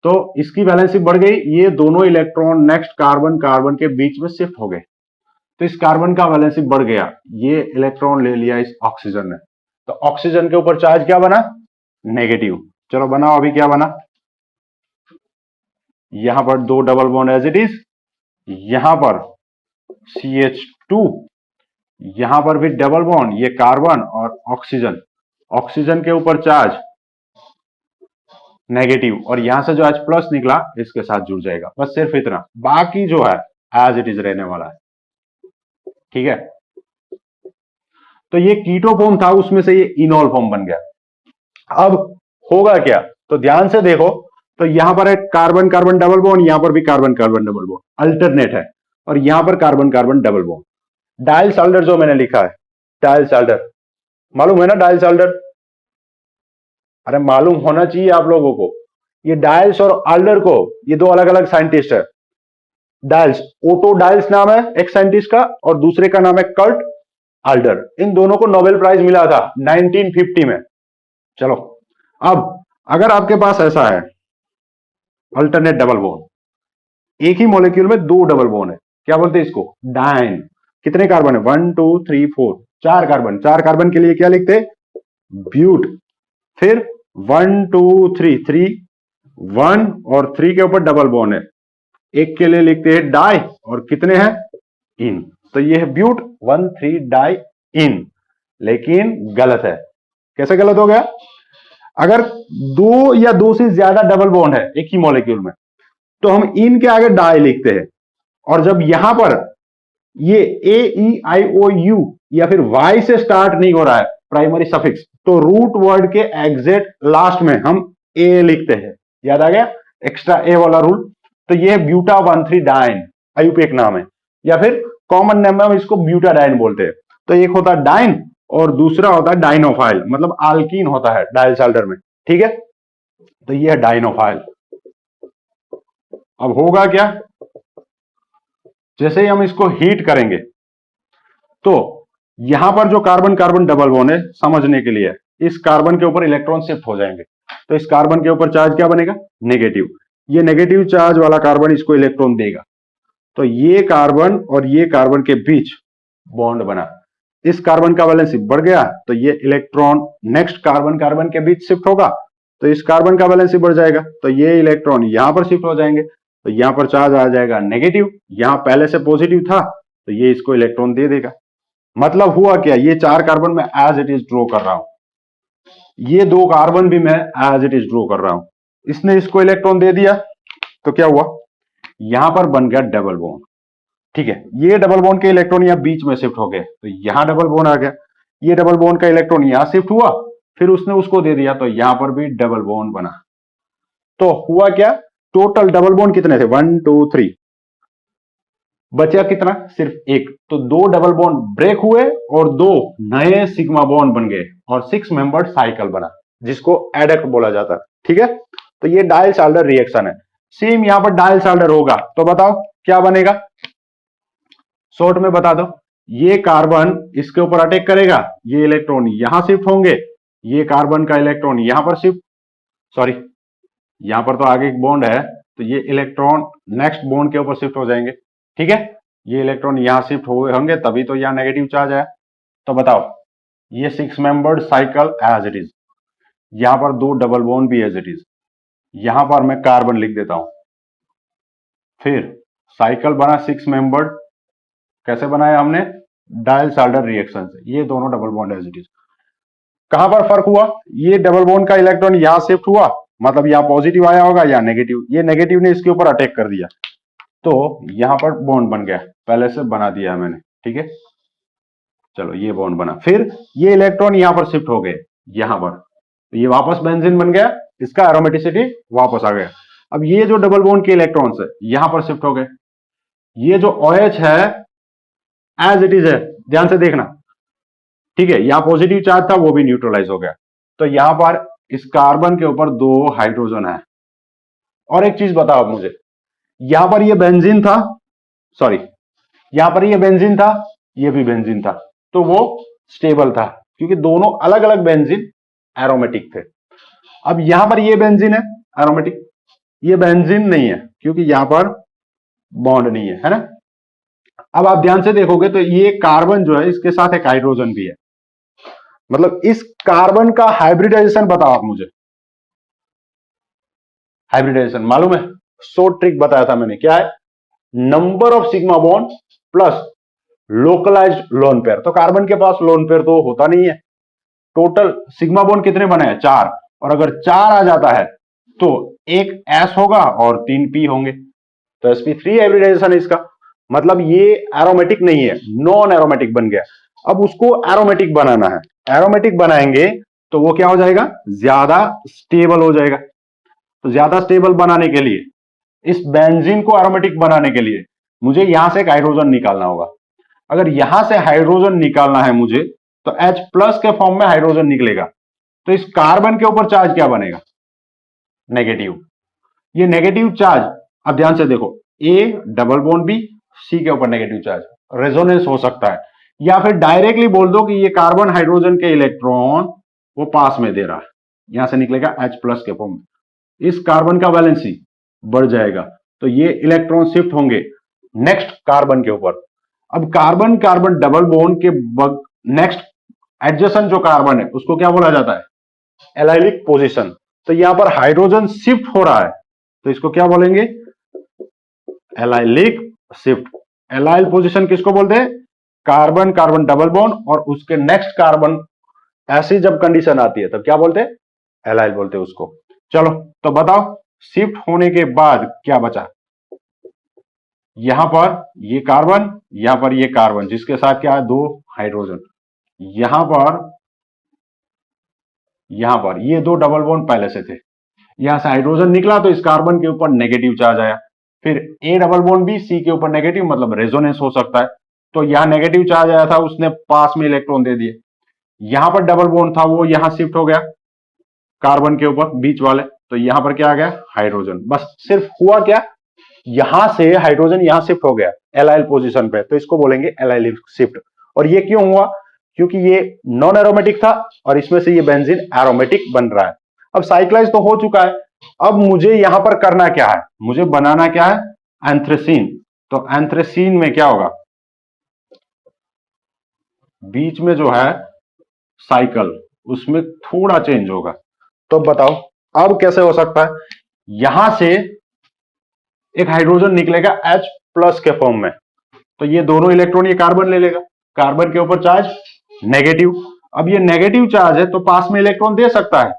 तो इसकी वैलेंसी बढ़ गई, ये दोनों इलेक्ट्रॉन नेक्स्ट कार्बन कार्बन के बीच में शिफ्ट हो गए, तो इस कार्बन का वैलेंसी बढ़ गया, ये इलेक्ट्रॉन ले लिया इस ऑक्सीजन ने, तो ऑक्सीजन के ऊपर चार्ज क्या बना? नेगेटिव। चलो बनाओ अभी क्या बना? यहां पर 2 double bond as it is, यहां पर CH2, यहां पर भी डबल बॉन्ड, ये कार्बन और ऑक्सीजन, ऑक्सीजन के ऊपर चार्ज नेगेटिव, और यहां से जो H+ निकला इसके साथ जुड़ जाएगा, बस सिर्फ इतना, बाकी जो है एज इट इज रहने वाला है। ठीक है? तो ये कीटो फॉर्म था, उसमें से ये इनोल फॉर्म बन गया। अब होगा क्या? तो ध्यान से देखो, तो यहां पर एक कार्बन कार्बन डबल बॉन्ड, यहां पर भी carbon carbon double bond alternate है, और यहां पर carbon carbon double bond. Diels Alder जो मैंने लिखा है, डायल साल्डर मालूम है ना? डायल साल्डर, अरे मालूम होना चाहिए आप लोगों को। ये डायल्स और आल्डर को, ये 2 अलग अलग साइंटिस्ट है। डायल्स, ओटो डायल्स नाम है एक साइंटिस्ट का, और दूसरे का नाम है कर्ट आल्डर। इन दोनों को नोबेल प्राइज मिला था 1950 में। चलो, अब अगर आपके पास ऐसा है अल्टरनेट डबल बॉन्ड, एक ही मॉलिक्यूल में 2 डबल बॉन्ड है, क्या बोलते हैं इसको? डाइन। कितने कार्बन है? 1 2 3 4, 4 कार्बन। 4 कार्बन के लिए क्या लिखते हैं? ब्यूट। फिर 1 2 3, 3 1 और 3 के ऊपर डबल बॉन्ड है, एक के लिए लिखते हैं डाई, और कितने हैं? इन। तो ये है ब्यूट 1 3 डाई इन, लेकिन गलत है। कैसे गलत हो गया? अगर 2 या 2 से ज्यादा डबल बॉन्ड है एक ही मॉलिक्यूल में, तो हम इन के आगे डाई लिखते हैं, और जब यहां पर ये AEIOU या फिर Y से स्टार्ट नहीं हो रहा है प्राइमरी सफिक्स, तो रूट वर्ड के एग्जैक्ट लास्ट में हम ए लिखते हैं, याद आ गया एक्स्ट्रा ए वाला रूल। तो ये ब्यूटा 13 डाइन आयुपेक नाम है, या फिर कॉमन नेम में हम इसको ब्यूटाडाइन बोलते हैं। तो एक होता है डाइन और दूसरा होता है डाइनोफाइल, मतलब आल्कीन होता है डायल साल्टर में, ठीक है। तो ये है डाइनोफाइल। अब होगा क्या, जैसे ही हम इसको हीट करेंगे तो यहां पर जो कार्बन कार्बन डबल बॉन्ड है, समझने के लिए इस कार्बन के ऊपर इलेक्ट्रॉन शिफ्ट हो जाएंगे। तो इस कार्बन के ऊपर चार्ज क्या बनेगा, नेगेटिव। ये नेगेटिव चार्ज वाला कार्बन इसको इलेक्ट्रॉन देगा, तो ये कार्बन और ये कार्बन के बीच बॉन्ड बना। इस कार्बन का वैलेंसी बढ़ गया तो ये इलेक्ट्रॉन नेक्स्ट कार्बन कार्बन के बीच शिफ्ट होगा, तो इस कार्बन का वैलेंसी बढ़ जाएगा, तो ये इलेक्ट्रॉन यहां पर शिफ्ट हो जाएंगे, तो यहां पर चार्ज आ जाएगा नेगेटिव, यहां पहले से पॉजिटिव था तो ये इसको इलेक्ट्रॉन दे देगा। मतलब हुआ क्या, ये 4 कार्बन में एज इट इज ड्रॉ कर रहा हूं, ये 2 कार्बन भी मैं एज इट इज ड्रॉ कर रहा हूं, इसने इसको इलेक्ट्रॉन दे दिया, तो क्या हुआ, यहां पर बन गया डबल बॉन्ड, ठीक है। ये डबल बॉन्ड के इलेक्ट्रॉन यहां बीच में शिफ्ट हो गए, तो यहां डबल बॉन्ड आ गया, ये डबल बॉन्ड का इलेक्ट्रॉन यहां शिफ्ट हुआ, फिर उसने उसको दे दिया, तो यहां पर भी डबल बॉन्ड बना। तो हुआ क्या, टोटल डबल बॉन्ड कितने थे, 1 2 3, बचा कितना, सिर्फ एक। तो 2 डबल बॉन्ड ब्रेक हुए और 2 नए सिग्मा बॉन्ड बन गए और 6 मेंबर्ड साइकिल बना, जिसको एडेक्ट बोला जाता है, ठीक है। तो ये डायल साल्टर रिएक्शन है। सेम यहां पर डायल साल्टर होगा, तो बताओ क्या बनेगा, शॉर्ट में बता दो। ये कार्बन इसके ऊपर अटैक करेगा, ये इलेक्ट्रॉन यहां शिफ्ट होंगे, ये कार्बन का इलेक्ट्रॉन यहां पर शिफ्ट, सॉरी यहां पर तो आगे एक बॉन्ड है, तो ये इलेक्ट्रॉन नेक्स्ट बॉन्ड के ऊपर शिफ्ट हो जाएंगे, ठीक है। ये इलेक्ट्रॉन यहां शिफ्ट हुए होंगे तभी तो यहां नेगेटिव चार्ज है। तो बताओ, ये 6 membered cycle as it is, यहां पर 2 डबल बॉन्ड भी एज इट इज, यहां पर मैं कार्बन लिख देता हूं, फिर साइकिल बना 6 मेंबर्ड, कैसे बनाया हमने, डायल साल्टर रिएक्शन से, ये दोनों double bond as it is. कहां पर फर्क हुआ, ये डबल बॉन्ड का इलेक्ट्रॉन यहां शिफ्ट हुआ, मतलब यहां पॉजिटिव आया होगा या नेगेटिव, ये नेगेटिव ने इसके ऊपर अटैक कर दिया, तो यहां पर बॉन्ड बन गया, पहले से बना दिया मैंने, ठीक है। चलो ये बॉन्ड बना, फिर ये इलेक्ट्रॉन यहां पर शिफ्ट हो गए, यहां पर, तो ये वापस बेंजीन बन गया, इसका एरोमेटिसिटी वापस आ गया। अब ये जो डबल बॉन्ड के इलेक्ट्रॉन्स है यहां पर शिफ्ट हो गए, ये जो OH है एज इट इज है, ध्यान से देखना, ठीक है। यहां पॉजिटिव चार्ज था वो भी न्यूट्रलाइज हो गया, तो यहां पर इस कार्बन के ऊपर 2 हाइड्रोजन है। और एक चीज बताओ मुझे, यहां पर ये बेंजीन था, सॉरी यहां पर ये बेंजीन था, ये भी बेंजीन था, तो वो स्टेबल था क्योंकि दोनों अलग अलग बेंजीन एरोमेटिक थे। अब यहां पर ये बेंजीन है एरोमेटिक, ये बेंजीन नहीं है क्योंकि यहां पर बॉन्ड नहीं है ना। अब आप ध्यान से देखोगे तो ये कार्बन जो है इसके साथ एक हाइड्रोजन भी है, मतलब इस कार्बन का हाइब्रिडाइजेशन बताओ आप मुझे, हाइब्रिडाइजेशन मालूम है, शॉर्ट ट्रिक बताया था मैंने, क्या है, number of sigma bond plus localised lone pair. तो कार्बन के पास लोन पेयर तो होता नहीं है, टोटल सिग्मा बॉन्ड कितने बने हैं, 4, और अगर 4 आ जाता है तो एक S होगा और 3 P होंगे, तो sp3 हाइब्रिडाइजेशन है इसका, मतलब ये एरोमेटिक नहीं है, नॉन एरोमेटिक बन गया। अब उसको एरोमेटिक बनाना है, एरोमेटिक बनाएंगे तो वो क्या हो जाएगा, ज्यादा स्टेबल हो जाएगा। तो ज्यादा स्टेबल बनाने के लिए, इस बेंजीन को एरोमेटिक बनाने के लिए मुझे यहां से एक हाइड्रोजन निकालना होगा। अगर यहां से हाइड्रोजन निकालना है मुझे, तो H प्लस के फॉर्म में हाइड्रोजन निकलेगा, तो इस कार्बन के ऊपर चार्ज क्या बनेगा, नेगेटिव। ये नेगेटिव चार्ज, अब ध्यान से देखो, A double bond B, C के ऊपर नेगेटिव चार्ज, रेजोनेंस हो सकता है, या फिर डायरेक्टली बोल दो कि ये कार्बन हाइड्रोजन के इलेक्ट्रॉन वो पास में दे रहा है, यहां से निकलेगा H प्लस के फॉर्म में, इस कार्बन का वैलेंसी बढ़ जाएगा, तो ये इलेक्ट्रॉन शिफ्ट होंगे नेक्स्ट कार्बन के ऊपर। अब कार्बन कार्बन डबल बॉन्ड के नेक्स्ट एडजेसेंट जो कार्बन है उसको क्या बोला जाता है, एलाइलिक पोजीशन। तो यहां पर हाइड्रोजन शिफ्ट हो रहा है, तो इसको क्या बोलेंगे, एलाइलिक शिफ्ट। एलाइल पोजीशन किसको बोलते हैं, कार्बन कार्बन डबल बॉन्ड और उसके नेक्स्ट कार्बन, ऐसी जब कंडीशन आती है तब क्या बोलते हैं, एलाइल बोलते हैं उसको। चलो तो बताओ, शिफ्ट होने के बाद क्या बचा, यहां पर ये कार्बन, यहां पर ये कार्बन जिसके साथ क्या है, 2 हाइड्रोजन, यहां पर यहां पर ये दो डबल बॉन्ड पहले से थे, यहां से हाइड्रोजन निकला तो इस कार्बन के ऊपर नेगेटिव चार्ज आया, फिर A double bond B C के ऊपर नेगेटिव, मतलब रेजोनेंस हो सकता है, तो यहां नेगेटिव चार्ज आया था, उसने पास में इलेक्ट्रॉन दे दिए। यहां पर डबल बॉन्ड था वो यहां शिफ्ट हो गया कार्बन के ऊपर बीच वाले, तो यहां पर क्या आ गया हाइड्रोजन। बस सिर्फ हुआ क्या, यहां से हाइड्रोजन यहां शिफ्ट हो गया एलाइल पोजीशन पे, तो इसको बोलेंगे एलाइल शिफ्ट। और ये क्यों हुआ, क्योंकि ये नॉन एरोमेटिक था और इसमें से ये बेंजीन एरोमेटिक बन रहा है। अब साइक्लाइज तो हो चुका है, अब मुझे यहां पर करना क्या है, मुझे बनाना क्या है एंथ्रेसीन। तो एंथ्रेसीन में क्या होगा, बीच में जो है साइकिल उसमें थोड़ा चेंज होगा। तो बताओ अब कैसे हो सकता है, यहां से एक हाइड्रोजन निकलेगा H प्लस के फॉर्म में, तो ये दोनों इलेक्ट्रॉन ये कार्बन ले लेगा, कार्बन के ऊपर चार्ज नेगेटिव। अब ये नेगेटिव चार्ज है तो पास में इलेक्ट्रॉन दे सकता है।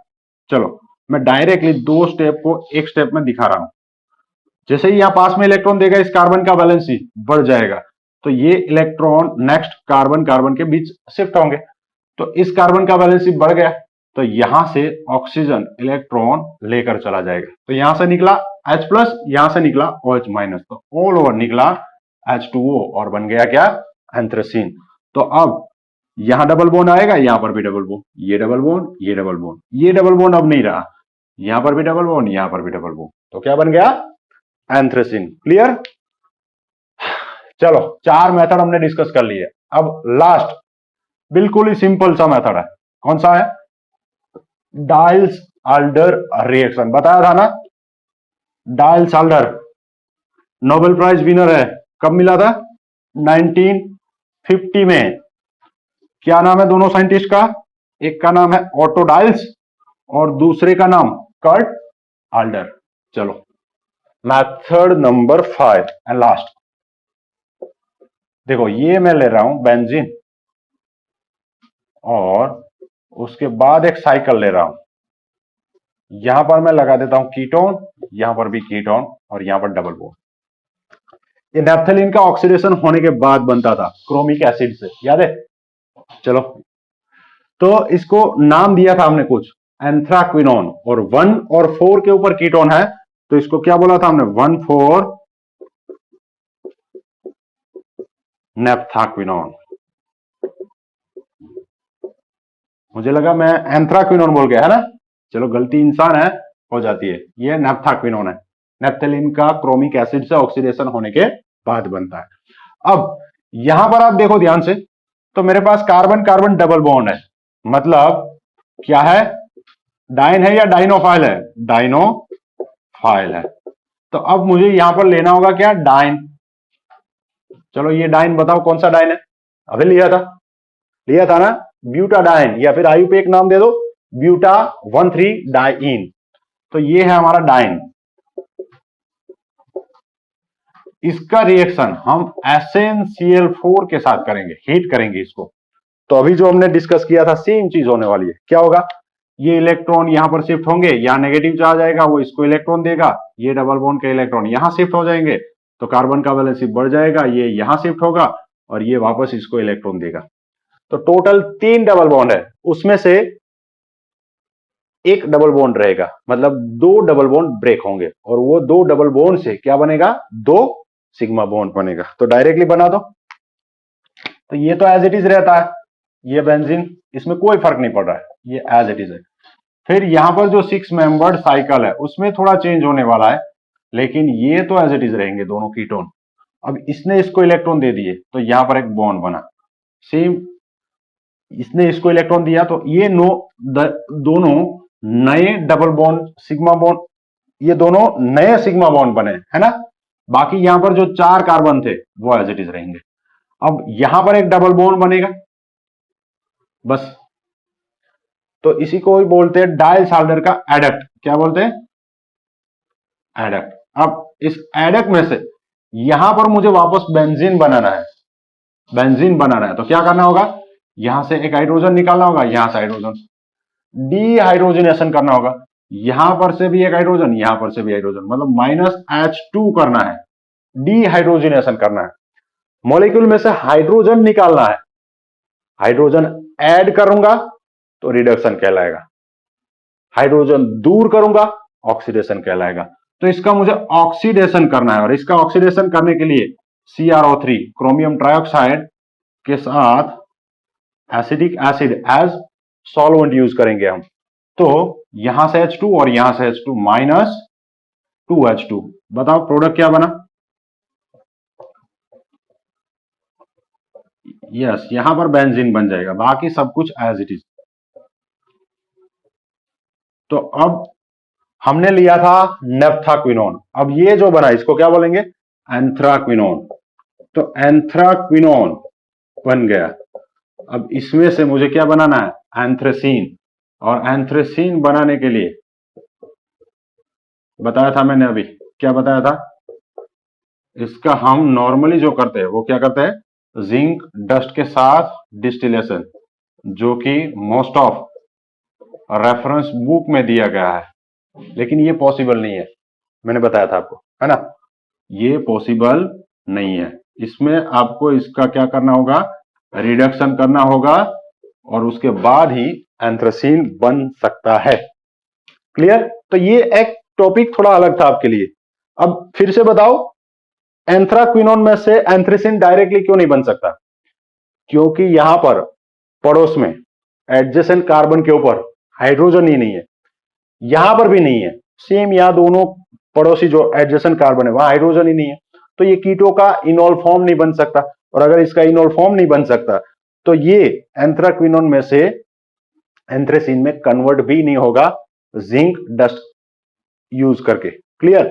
चलो मैं डायरेक्टली दो स्टेप को एक स्टेप में दिखा रहा हूं। जैसे ही यहां पास में इलेक्ट्रॉन देगा इस कार्बन का वैलेंसी बढ़ जाएगा, तो ये इलेक्ट्रॉन नेक्स्ट कार्बन कार्बन के बीच शिफ्ट होंगे, तो इस कार्बन का वैलेंसी बढ़ गया, तो यहां से ऑक्सीजन इलेक्ट्रॉन लेकर चला जाएगा, तो यहां से निकला H प्लस, यहां से निकला OH माइनस, तो ऑल ओवर निकला H2O और बन गया क्या एंथ्रेसीन। तो अब यहां डबल बॉन्ड आएगा, यहां पर भी डबल बॉन्ड, ये डबल बॉन्ड ये डबल बॉन्ड, ये डबल बॉन्ड अब नहीं रहा, यहां पर भी डबल बॉन्ड यहां पर भी डबल बॉन्ड, तो क्या बन गया एंथ्रेसीन। क्लियर। चलो चार मेथड हमने डिस्कस कर लिए, अब लास्ट बिल्कुल ही सिंपल सा मेथड है, कौन सा है, डाइल्स आल्डर रिएक्शन। बताया था ना, डाइल्स आल्डर नोबेल प्राइज विनर है, कब मिला था 1950 में। क्या नाम है दोनों साइंटिस्ट का, एक का नाम है ऑटो डाइल्स और दूसरे का नाम कर्ट आल्डर। चलो मेथड नंबर 5 एंड लास्ट, देखो ये मैं ले रहा हूं बेंजीन और उसके बाद एक साइकिल ले रहा हूं, यहां पर मैं लगा देता हूं कीटोन, यहां पर भी कीटोन और यहां पर डबल बॉन्ड। ये नैप्थेलिन का ऑक्सीडेशन होने के बाद बनता था क्रोमिक एसिड से, याद है। चलो तो इसको नाम दिया था हमने कुछ एंथ्राक्विनोन, और 1 और 4 के ऊपर कीटोन है, तो इसको क्या बोला था हमने 1,4 नेप्थाक्विनोन। मुझे लगा मैं एंथ्राक्विनोन बोल गया है ना, चलो गलती इंसान है, हो जाती है, ये नेप्थाक्विनोन है, नेप्थेलिन का क्रोमिक एसिड से ऑक्सीडेशन होने के बाद बनता है। अब यहां पर आप देखो ध्यान से, तो मेरे पास कार्बन कार्बन डबल बॉन्ड है, मतलब क्या है, डाइन है या डाइनोफाइल है, डाइनोफाइल है। तो अब मुझे यहां पर लेना होगा क्या डाइन। चलो ये डाइन बताओ कौन सा डाइन है, अभी लिया था ना ब्यूटाडाइन, या फिर आयु पे एक नाम दे दो ब्यूटा 1,3 डाइन, तो ये है हमारा डाइन। इसका रिएक्शन हम SnCl4 के साथ करेंगे, हीट करेंगे इसको। तो अभी जो हमने डिस्कस किया था सेम चीज होने वाली है, क्या होगा, ये इलेक्ट्रॉन यहां पर शिफ्ट होंगे, यहां नेगेटिव चार्ज आएगा वो इसको इलेक्ट्रॉन देगा, ये डबल बॉन्ड के इलेक्ट्रॉन यहां शिफ्ट हो जाएंगे, तो कार्बन का वैलेंसी बढ़ जाएगा, ये यहां शिफ्ट होगा और ये वापस इसको इलेक्ट्रॉन देगा। तो टोटल 3 डबल बॉन्ड है, उसमें से एक डबल बॉन्ड रहेगा, मतलब 2 डबल बॉन्ड ब्रेक होंगे, और वो 2 डबल बॉन्ड से क्या बनेगा, 2 सिग्मा बॉन्ड बनेगा। तो डायरेक्टली बना दो, तो ये तो एज इट इज रहता है, ये बेंजीन, इसमें कोई फर्क नहीं पड़ रहा है, ये एज इट इज है। फिर यहां पर जो 6 मेंबर्ड साइकिल है उसमें थोड़ा चेंज होने वाला है, लेकिन ये तो एज इट इज रहेंगे दोनों कीटोन। अब इसने इसको इलेक्ट्रॉन दे दिए तो यहां पर एक बॉन्ड बना, सेम इसने इसको इलेक्ट्रॉन दिया, तो ये दोनों नए डबल बॉन्ड सिग्मा बॉन्ड, ये दोनों नए सिग्मा बॉन्ड बने, है ना। बाकी यहां पर जो 4 कार्बन थे वो एज इट इज रहेंगे। अब यहां पर एक डबल बॉन्ड बनेगा बस, तो इसी को ही बोलते हैं डाइल्स आल्डर का एडक्ट। क्या बोलते हैं, एडक्ट। अब इस एडक्ट में से यहां पर मुझे वापस बेंजीन बनाना है, तो क्या करना होगा, यहां से एक हाइड्रोजन निकालना होगा, यहां से हाइड्रोजन डीहाइड्रोजनेशन करना होगा, यहां पर से भी एक हाइड्रोजन, यहां पर से भी हाइड्रोजन, मतलब -H2 करना है, डीहाइड्रोजनेशन करना है, मॉलिक्यूल में से हाइड्रोजन निकालना है, हाइड्रोजन ऐड करूंगा तो रिडक्शन कहलाएगा, हाइड्रोजन दूर करूंगा, ऑक्सीडेशन कहलाएगा। तो इसका मुझे ऑक्सीडेशन करना है, और इसका ऑक्सीडेशन करने के लिए CrO3 क्रोमियम ट्राइऑक्साइड के साथ acidic acid as solvent use करेंगे हम। तो यहां से H2 और यहां से H2 माइनस 2H2। बताओ प्रोडक्ट क्या बना? यस, यहां पर बेंजीन बन जाएगा, बाकी सब कुछ एज इट इज। तो अब हमने लिया था नेफ्थाक्विनोन, अब ये जो बना इसको क्या बोलेंगे? एंथ्राक्विनोन। तो एंथ्राक्विनोन बन गया। अब इसमें से मुझे क्या बनाना है? एंथ्रेसीन। और एंथ्रेसीन बनाने के लिए बताया था मैंने, अभी क्या बताया था? इसका हम नॉर्मली जो करते हैं वो क्या करते हैं? जिंक डस्ट के साथ डिस्टिलेशन, जो कि मोस्ट ऑफ रेफरेंस बुक में दिया गया है, लेकिन ये पॉसिबल नहीं है। मैंने बताया था आपको, है ना? ये पॉसिबल नहीं है। इसमें आपको इसका क्या करना होगा? रिडक्शन करना होगा, और उसके बाद ही एंथ्रेसीन बन सकता है। क्लियर? तो ये एक टॉपिक थोड़ा अलग था आपके लिए। अब फिर से बताओ, एंथ्राक्विनोन में से एंथ्रेसीन डायरेक्टली क्यों नहीं बन सकता? क्योंकि यहां पर पड़ोस में एडजेसेंट कार्बन के ऊपर हाइड्रोजन ही नहीं है, यहां पर भी नहीं है। सेम यहां दोनों पड़ोसी जो एडजेसेंट कार्बन है वहां हाइड्रोजन ही नहीं है, तो ये कीटो का इनोल फॉर्म नहीं बन सकता। और अगर इसका इनोल फॉर्म नहीं बन सकता तो ये एंथ्राक्विनोन में से एंथ्रेसीन में कन्वर्ट भी नहीं होगा जिंक डस्ट यूज करके। क्लियर?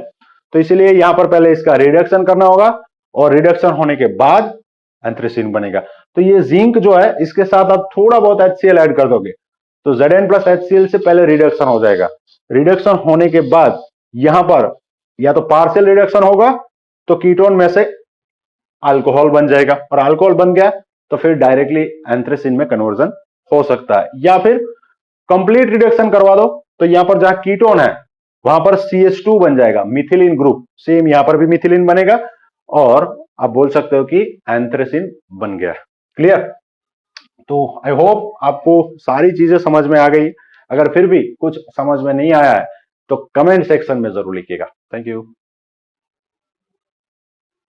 तो इसलिए यहां पर पहले इसका रिडक्शन करना होगा, और रिडक्शन होने के बाद एंथ्रेसीन बनेगा। तो ये जिंक जो है, इसके साथ आप थोड़ा बहुत HCl ऐड कर दोगे तो Zn प्लस HCl से पहले रिडक्शन हो जाएगा। रिडक्शन होने के बाद यहां पर या तो पार्शियल रिडक्शन होगा, तो कीटोन में से अल्कोहल बन जाएगा, और अल्कोहल बन गया तो फिर डायरेक्टली एंथ्रेसीन में कन्वर्जन हो सकता है। या फिर कंप्लीट रिडक्शन करवा दो, तो यहां पर जहां कीटोन है वहां पर CH2 बन जाएगा, मिथिलीन ग्रुप। सेम यहां पर भी मिथिलीन बनेगा, और आप बोल सकते हो कि एंथ्रेसीन बन गया। क्लियर? तो आई होप आपको सारी चीजें समझ में आ गई। अगर फिर भी कुछ समझ में नहीं आया है तो कमेंट सेक्शन में जरूर लिखिएगा। Thank you.